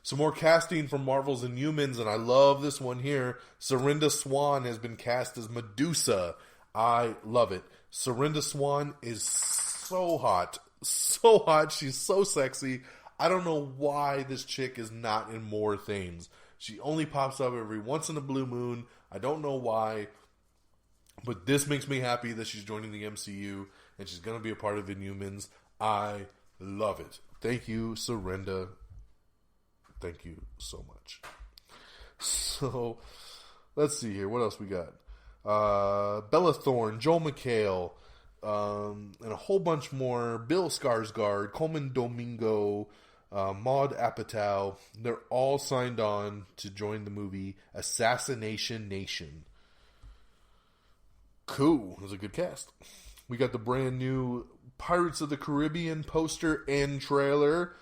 Some more casting from Marvel's Inhumans, and I love this one here. Serinda Swan has been cast as Medusa. I love it. Serinda Swan is so hot. So hot. She's so sexy. I don't know why this chick is not in more things. She only pops up every once in a blue moon. I don't know why. But this makes me happy that she's joining the MCU and she's going to be a part of Inhumans. I love it. Thank you, Serinda. Thank you so much. So, let's see here. What else we got? Bella Thorne, Joel McHale, and a whole bunch more. Bill Skarsgård, Coleman Domingo, Maud Apatow. They're all signed on to join the movie Assassination Nation. Cool. It was a good cast. We got the brand new Pirates of the Caribbean poster and trailer.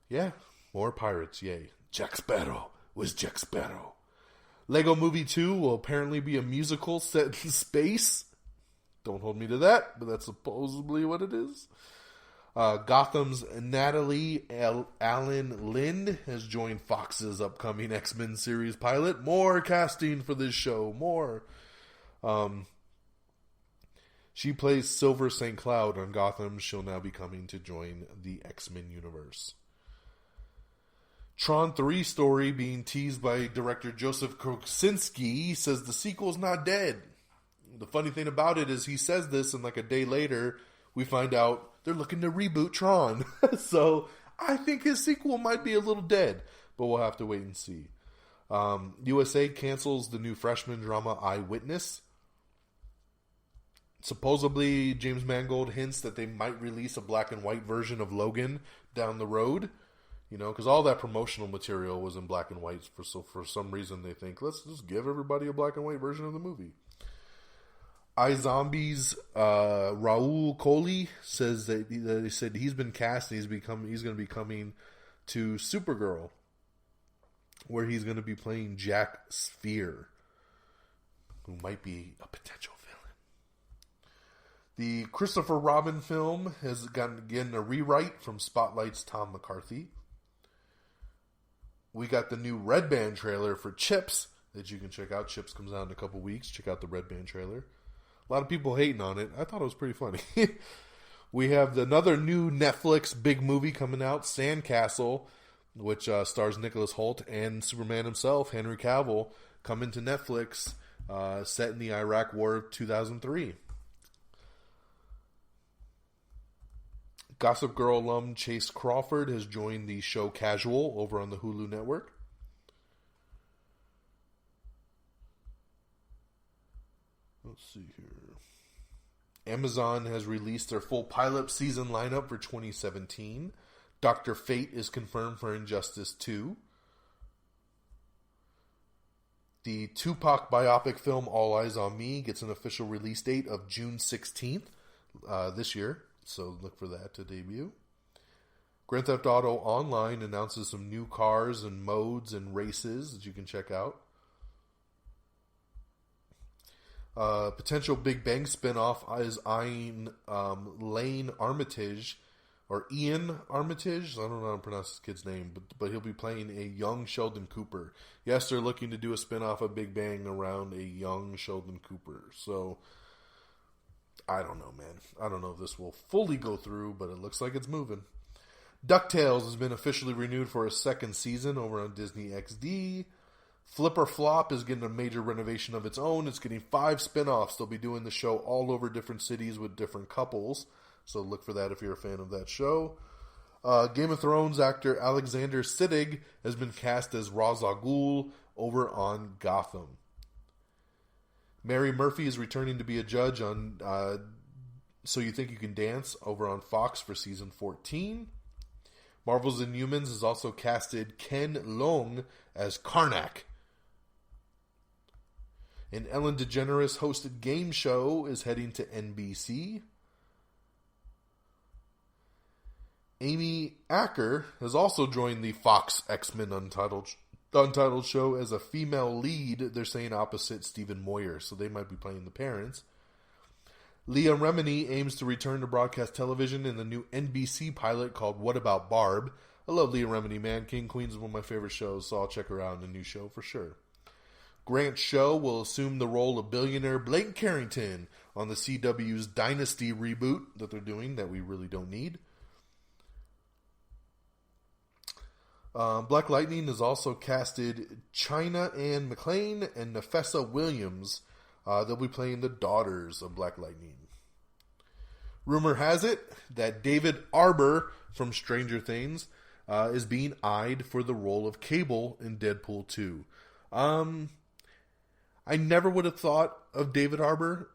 Yeah, more pirates, yay. Jack Sparrow. Where's Jack Sparrow? Lego Movie 2 will apparently be a musical set in space. Don't hold me to that, but that's supposedly what it is. Gotham's Natalie Allen Lind has joined Fox's upcoming X-Men series pilot. More casting for this show. More. She plays Silver St. Cloud on Gotham. She'll now be coming to join the X-Men universe. Tron 3 story being teased by director Joseph Kosinski says the sequel's not dead. The funny thing about it is he says this, and like a day later, we find out they're looking to reboot Tron. So I think his sequel might be a little dead, but we'll have to wait and see. USA cancels the new freshman drama Eyewitness. Supposedly, James Mangold hints that they might release a black and white version of Logan down the road. You know, because all that promotional material was in black and white. So for some reason, they think, let's just give everybody a black and white version of the movie. iZombies Raul Coley says that they said he's been cast and he's going to be coming to Supergirl, where he's going to be playing Jack Sphere, who might be a potential villain. The Christopher Robin film has gotten a rewrite from Spotlight's Tom McCarthy. We got the new Red Band trailer for Chips that you can check out. Chips comes out in a couple weeks. Check out the Red Band trailer. A lot of people hating on it. I thought it was pretty funny. We have another new Netflix big movie coming out, Sandcastle, which stars Nicholas Hoult and Superman himself, Henry Cavill, coming to Netflix, set in the Iraq War of 2003. Gossip Girl alum Chase Crawford has joined the show Casual over on the Hulu network. Let's see here. Amazon has released their full pilot season lineup for 2017. Dr. Fate is confirmed for Injustice 2. The Tupac biopic film All Eyes on Me gets an official release date of June 16th this year. So look for that to debut. Grand Theft Auto Online announces some new cars and modes and races that you can check out. Potential Big Bang spinoff is eyeing Ian Armitage. I don't know how to pronounce this kid's name, but he'll be playing a young Sheldon Cooper. Yes, they're looking to do a spinoff of Big Bang around a young Sheldon Cooper. So I don't know, man. I don't know if this will fully go through, but it looks like it's moving. DuckTales has been officially renewed for a second season over on Disney XD. Flip or Flop is getting a major renovation of its own. It's getting 5 spin-offs. They'll be doing the show all over different cities with different couples. So look for that if you're a fan of that show. Game of Thrones actor Alexander Siddig has been cast as Ra's al Ghul over on Gotham. Mary Murphy is returning to be a judge on So You Think You Can Dance over on Fox for season 14. Marvel's Inhumans has also casted Ken Leung as Karnak. An Ellen DeGeneres hosted game show is heading to NBC. Amy Acker has also joined the Fox X-Men Untitled show as a female lead. They're saying opposite Stephen Moyer, so they might be playing the parents. Leah Remini aims to return to broadcast television in the new NBC pilot called What About Barb? I love Leah Remini, man. King Queens is one of my favorite shows, so I'll check her out in the new show for sure. Grant Show will assume the role of billionaire Blake Carrington on the CW's Dynasty reboot that they're doing that we really don't need. Black Lightning has also casted China Ann McClain and Nafessa Williams. They'll be playing the daughters of Black Lightning. Rumor has it that David Arbor from Stranger Things is being eyed for the role of Cable in Deadpool 2. I never would have thought of David Arbor.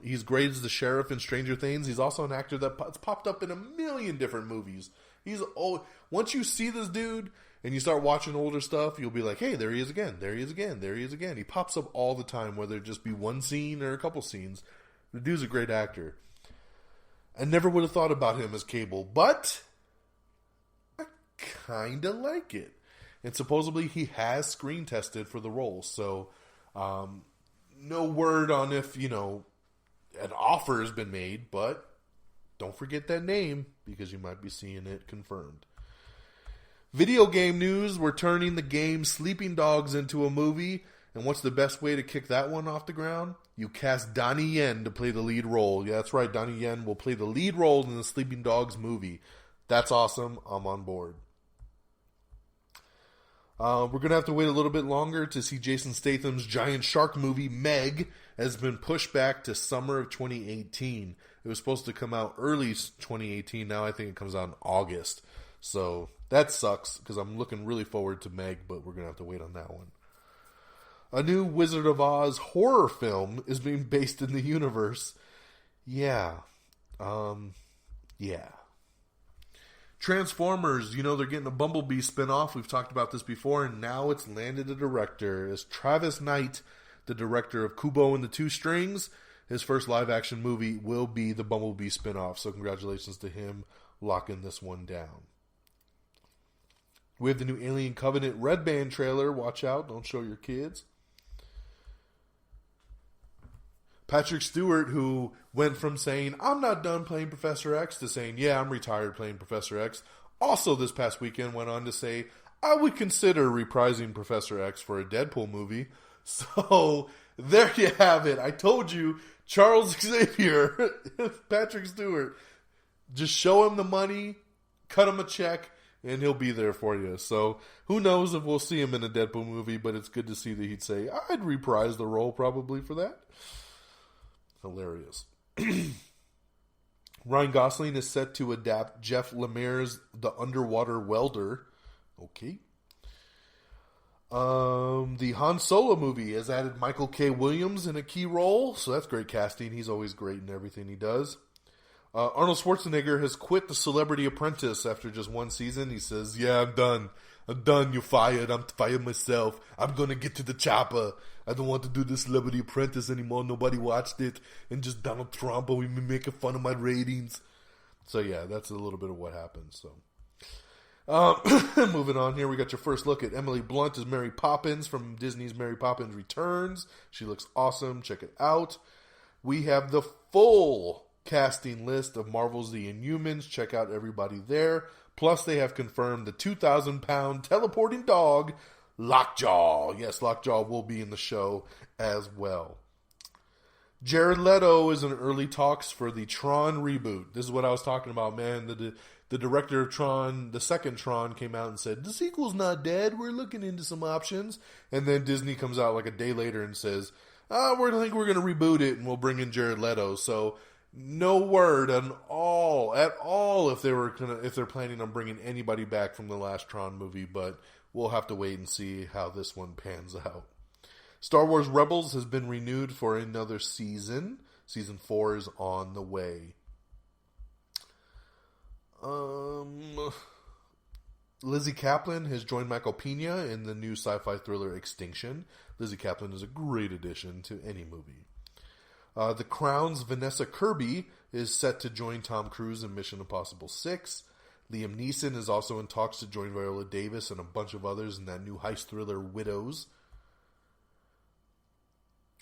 He's great as the sheriff in Stranger Things. He's also an actor that's popped up in a million different movies. He's old. Once you see this dude, and you start watching older stuff, you'll be like, hey, there he is again, there he is again, there he is again. He pops up all the time, whether it just be one scene or a couple scenes. The dude's a great actor. I never would have thought about him as Cable, but I kind of like it. And supposedly he has screen tested for the role, so no word on if, an offer has been made, but don't forget that name because you might be seeing it confirmed. Video game news, we're turning the game Sleeping Dogs into a movie. And what's the best way to kick that one off the ground? You cast Donnie Yen to play the lead role. Yeah, that's right. Donnie Yen will play the lead role in the Sleeping Dogs movie. That's awesome. I'm on board. We're going to have to wait a little bit longer to see Jason Statham's giant shark movie, Meg, has been pushed back to summer of 2018. It was supposed to come out early 2018. Now I think it comes out in August. So that sucks because I'm looking really forward to Meg, but we're going to have to wait on that one. A new Wizard of Oz horror film is being based in the universe. Yeah. Transformers, they're getting a Bumblebee spinoff. We've talked about this before, and now it's landed a director. As Travis Knight, the director of Kubo and the Two Strings, his first live-action movie will be the Bumblebee spinoff. So congratulations to him locking this one down. We have the new Alien Covenant Red Band trailer. Watch out. Don't show your kids. Patrick Stewart, who went from saying, I'm not done playing Professor X, to saying, yeah, I'm retired playing Professor X, also this past weekend went on to say, I would consider reprising Professor X for a Deadpool movie. So, there you have it. I told you, Charles Xavier, Patrick Stewart, just show him the money, cut him a check, and he'll be there for you. So, who knows if we'll see him in a Deadpool movie, but it's good to see that he'd say, I'd reprise the role probably for that. Hilarious. Ryan Gosling is set to adapt Jeff Lemire's The Underwater Welder. Okay. The Han Solo movie has added Michael K. Williams in a key role, so that's great casting. He's always great in everything he does. Arnold Schwarzenegger has quit The Celebrity Apprentice after just one season. He says, yeah, I'm done. I'm done. You're fired. I'm fired myself. I'm going to get to the chopper. I don't want to do the Celebrity Apprentice anymore. Nobody watched it. And just Donald Trump will be making fun of my ratings. So, yeah, that's a little bit of what happened. So, moving on here, we got your first look at Emily Blunt as Mary Poppins from Disney's Mary Poppins Returns. She looks awesome. Check it out. We have the full casting list of Marvel's The Inhumans. Check out everybody there. Plus, they have confirmed the 2,000-pound teleporting dog, Lockjaw. Yes, Lockjaw will be in the show as well. Jared Leto is in early talks for the Tron reboot. This is what I was talking about, man. The director of Tron, the second Tron, came out and said, the sequel's not dead. We're looking into some options. And then Disney comes out like a day later and says, I think we're going to reboot it and we'll bring in Jared Leto. So, no word at all if they're planning on bringing anybody back from the last Tron movie, but we'll have to wait and see how this one pans out. Star Wars Rebels has been renewed for another season. Season 4 is on the way. Lizzie Kaplan has joined Michael Pena in the new sci-fi thriller Extinction. Lizzie Kaplan is a great addition to any movie. The Crown's Vanessa Kirby is set to join Tom Cruise in Mission Impossible 6. Liam Neeson is also in talks to join Viola Davis and a bunch of others in that new heist thriller Widows.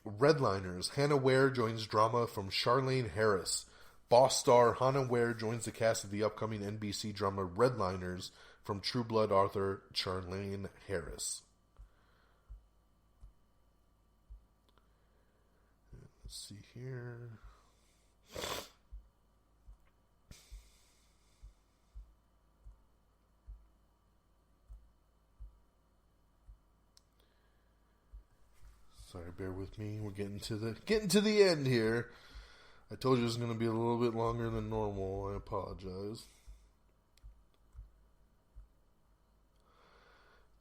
Redliners. Hannah Ware joins drama from Charlaine Harris. Boss star Hannah Ware joins the cast of the upcoming NBC drama Redliners from True Blood author Charlaine Harris. Let's see here. Sorry, bear with me. We're getting to the end here. I told you it was going to be a little bit longer than normal. I apologize.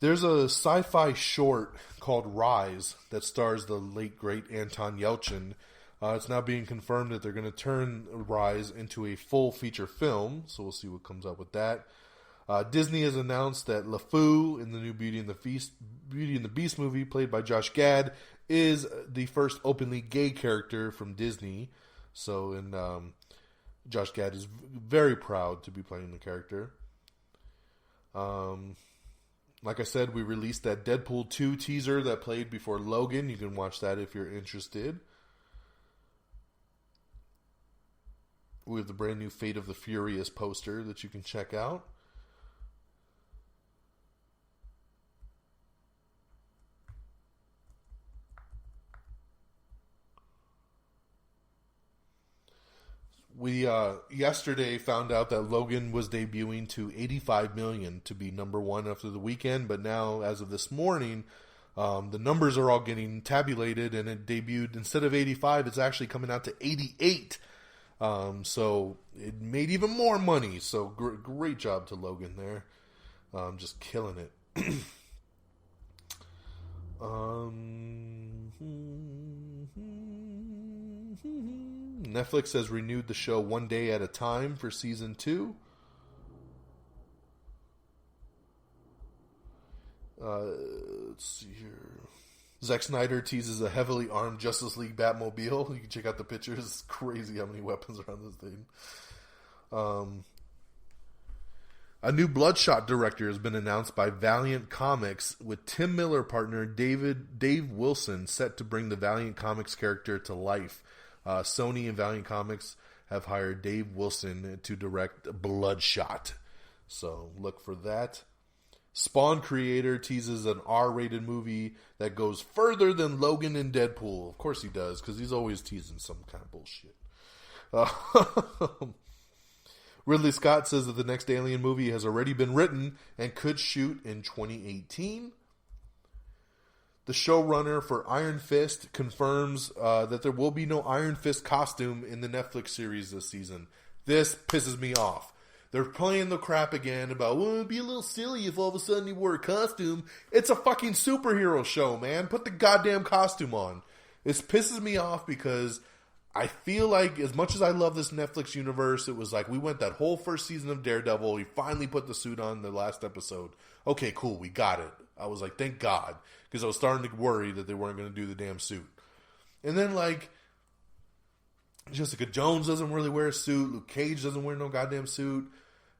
There's a sci-fi short called Rise that stars the late, great Anton Yelchin. It's now being confirmed that they're going to turn Rise into a full feature film, so we'll see what comes up with that. Disney has announced that LeFou in the new Beauty and the Beast movie, played by Josh Gad, is the first openly gay character from Disney. So, Josh Gad is very proud to be playing the character. Like I said, we released that Deadpool 2 teaser that played before Logan. You can watch that if you're interested. We have the brand new Fate of the Furious poster that you can check out. We yesterday found out that Logan was debuting to 85 million to be number one after the weekend, but now, as of this morning, the numbers are all getting tabulated, and it debuted, instead of 85, it's actually coming out to 88. So it made even more money. So great job to Logan there. Just killing it. Netflix has renewed the show One Day at a Time for season 2. Let's see here. Zack Snyder teases a heavily armed Justice League Batmobile. You can check out the pictures. It's crazy how many weapons are on this thing. A new Bloodshot director has been announced by Valiant Comics, with Tim Miller partner Dave Wilson set to bring the Valiant Comics character to life. Sony and Valiant Comics have hired Dave Wilson to direct Bloodshot. So look for that. Spawn creator teases an R-rated movie that goes further than Logan and Deadpool. Of course he does, because he's always teasing some kind of bullshit. Ridley Scott says that the next Alien movie has already been written and could shoot in 2018. The showrunner for Iron Fist confirms that there will be no Iron Fist costume in the Netflix series this season. This pisses me off. They're playing the crap again about, well, it'd be a little silly if all of a sudden you wore a costume. It's a fucking superhero show, man. Put the goddamn costume on. This pisses me off because I feel like, as much as I love this Netflix universe, it was like we went that whole first season of Daredevil. He finally put the suit on the last episode. Okay, cool, we got it. I was like, thank God, because I was starting to worry that they weren't going to do the damn suit. And then, like, Jessica Jones doesn't really wear a suit. Luke Cage doesn't wear no goddamn suit.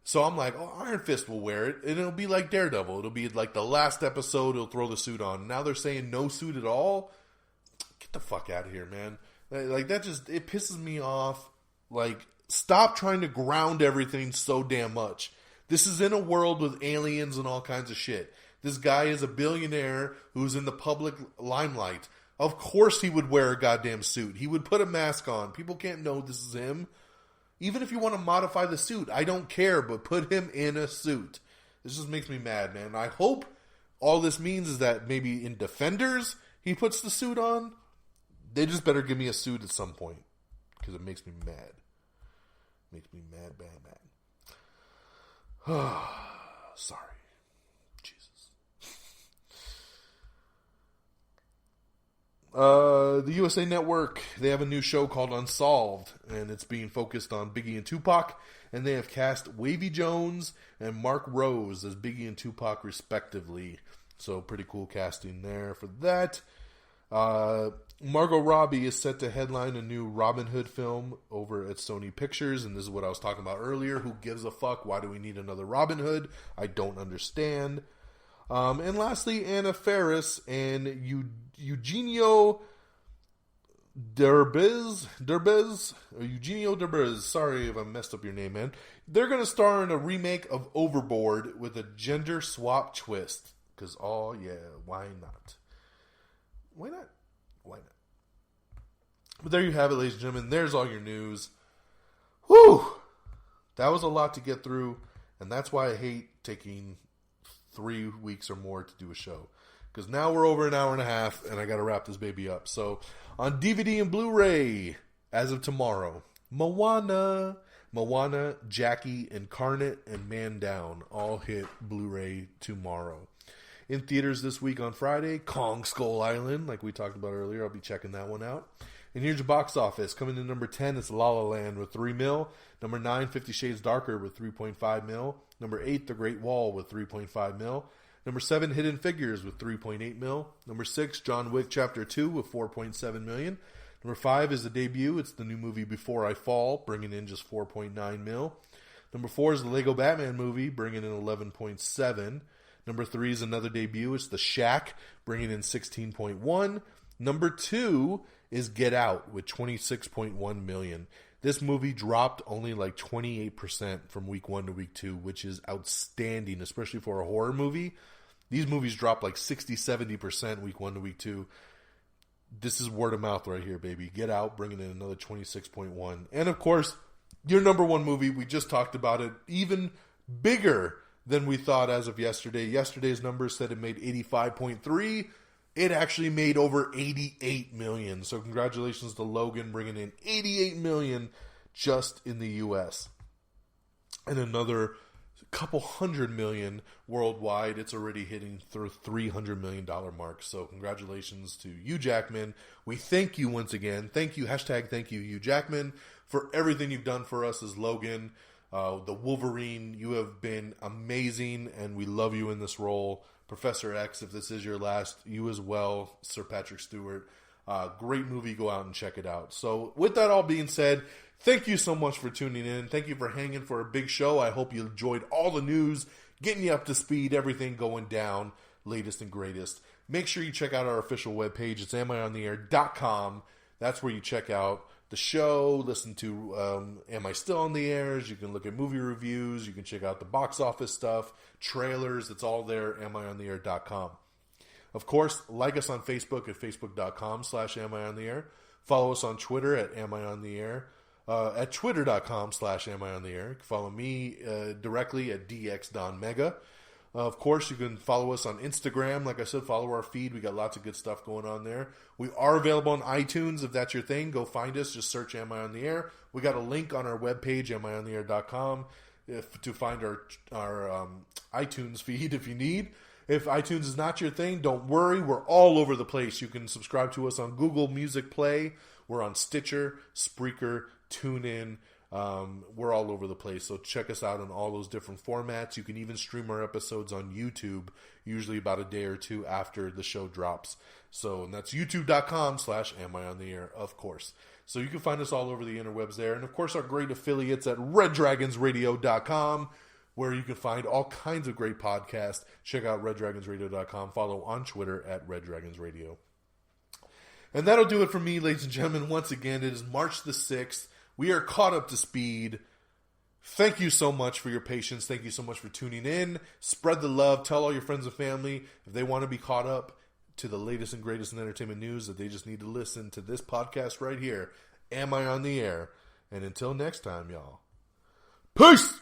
So I'm like, oh, Iron Fist will wear it, and it'll be like Daredevil. It'll be like the last episode, he'll throw the suit on. Now they're saying no suit at all? Get the fuck out of here, man. Like, that just, it pisses me off. Like, stop trying to ground everything so damn much. This is in a world with aliens and all kinds of shit. This guy is a billionaire who's in the public limelight. Of course he would wear a goddamn suit. He would put a mask on. People can't know this is him. Even if you want to modify the suit, I don't care, but put him in a suit. This just makes me mad, man. I hope all this means is that maybe in Defenders he puts the suit on. They just better give me a suit at some point, because it makes me mad. Makes me mad, mad. Sorry. The USA Network, they have a new show called Unsolved, and it's being focused on Biggie and Tupac, and they have cast Wavy Jones and Mark Rose as Biggie and Tupac respectively. So pretty cool casting there for that. Margot Robbie is set to headline a new Robin Hood film over at Sony Pictures, and this is what I was talking about earlier. Who gives a fuck? Why do we need another Robin Hood? I don't understand. And lastly, Anna Faris and Eugenio Derbez, sorry if I messed up your name, man. They're going to star in a remake of Overboard with a gender swap twist. Because, oh yeah, why not? Why not? Why not? But there you have it, ladies and gentlemen. There's all your news. Whew! That was a lot to get through, and that's why I hate taking 3 weeks or more to do a show, because now we're over an hour and a half and I gotta wrap this baby up. So on DVD and Blu-ray as of tomorrow, Moana, Jackie, Incarnate, and Man Down all hit Blu-ray tomorrow. In theaters this week on Friday, Kong Skull Island, like we talked about earlier. I'll be checking that one out. And here's your box office. Coming in number 10 is La La Land with $3 million. Number 9, 50 Shades Darker with $3.5 million. Number 8, The Great Wall with $3.5 million. Number 7, Hidden Figures with $3.8 million. Number 6, John Wick Chapter 2 with $4.7 million. Number 5 is the debut. It's the new movie Before I Fall, bringing in just $4.9 million. Number 4 is the Lego Batman movie, bringing in $11.7 million. Number 3 is another debut. It's The Shack, bringing in $16.1 million. Number 2 is Get Out with $26.1 million. This movie dropped only like 28% from week 1 to week 2, which is outstanding, especially for a horror movie. These movies drop like 60-70% week 1 to week 2. This is word of mouth right here, baby. Get Out, bringing in another 26.1. And of course, your number one movie, we just talked about it, even bigger than we thought as of yesterday. Yesterday's numbers said it made 85.3. It actually made over 88 million. So congratulations to Logan, bringing in 88 million just in the U.S. And another couple hundred million worldwide. It's already hitting the $300 million mark. So congratulations to Hugh Jackman. We thank you once again. Thank you. Hashtag thank you, Hugh Jackman, for everything you've done for us as Logan. The Wolverine, you have been amazing, and we love you in this role. Professor X, if this is your last, you as well, Sir Patrick Stewart. Great movie. Go out and check it out. So with that all being said, thank you so much for tuning in. Thank you for hanging for a big show. I hope you enjoyed all the news, getting you up to speed, everything going down, latest and greatest. Make sure you check out our official webpage. It's amiontheair.com. That's where you check out the show, listen to Am I Still on the Airs. You can look at movie reviews. You can check out the box office stuff, trailers. It's all there, amiontheair.com. Of course, like us on Facebook at facebook.com/amiontheair. Follow us on Twitter at amiontheair. At twitter.com/amiontheair. You can follow me directly at dxdonmega. Of course, you can follow us on Instagram. Like I said, follow our feed. We got lots of good stuff going on there. We are available on iTunes. If that's your thing, go find us. Just search Am I on the Air. We got a link on our webpage, amiontheair.com, to find our iTunes feed if you need. If iTunes is not your thing, don't worry. We're all over the place. You can subscribe to us on Google Music Play. We're on Stitcher, Spreaker, TuneIn. We're all over the place, so check us out on all those different formats. You can even stream our episodes on YouTube, usually about a day or two after the show drops. So, and that's youtube.com/amiontheair, of course. So you can find us all over the interwebs there. And of course, our great affiliates at reddragonsradio.com, where you can find all kinds of great podcasts. Check out reddragonsradio.com. Follow on Twitter at reddragonsradio. And that'll do it for me, ladies and gentlemen. Once again, it is March the 6th. We are caught up to speed. Thank you so much for your patience. Thank you so much for tuning in. Spread the love. Tell all your friends and family if they want to be caught up to the latest and greatest in entertainment news, that they just need to listen to this podcast right here. Am I on the Air? And until next time, y'all. Peace!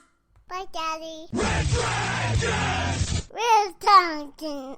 Bye, Daddy. Red Dragon! Red Dragon!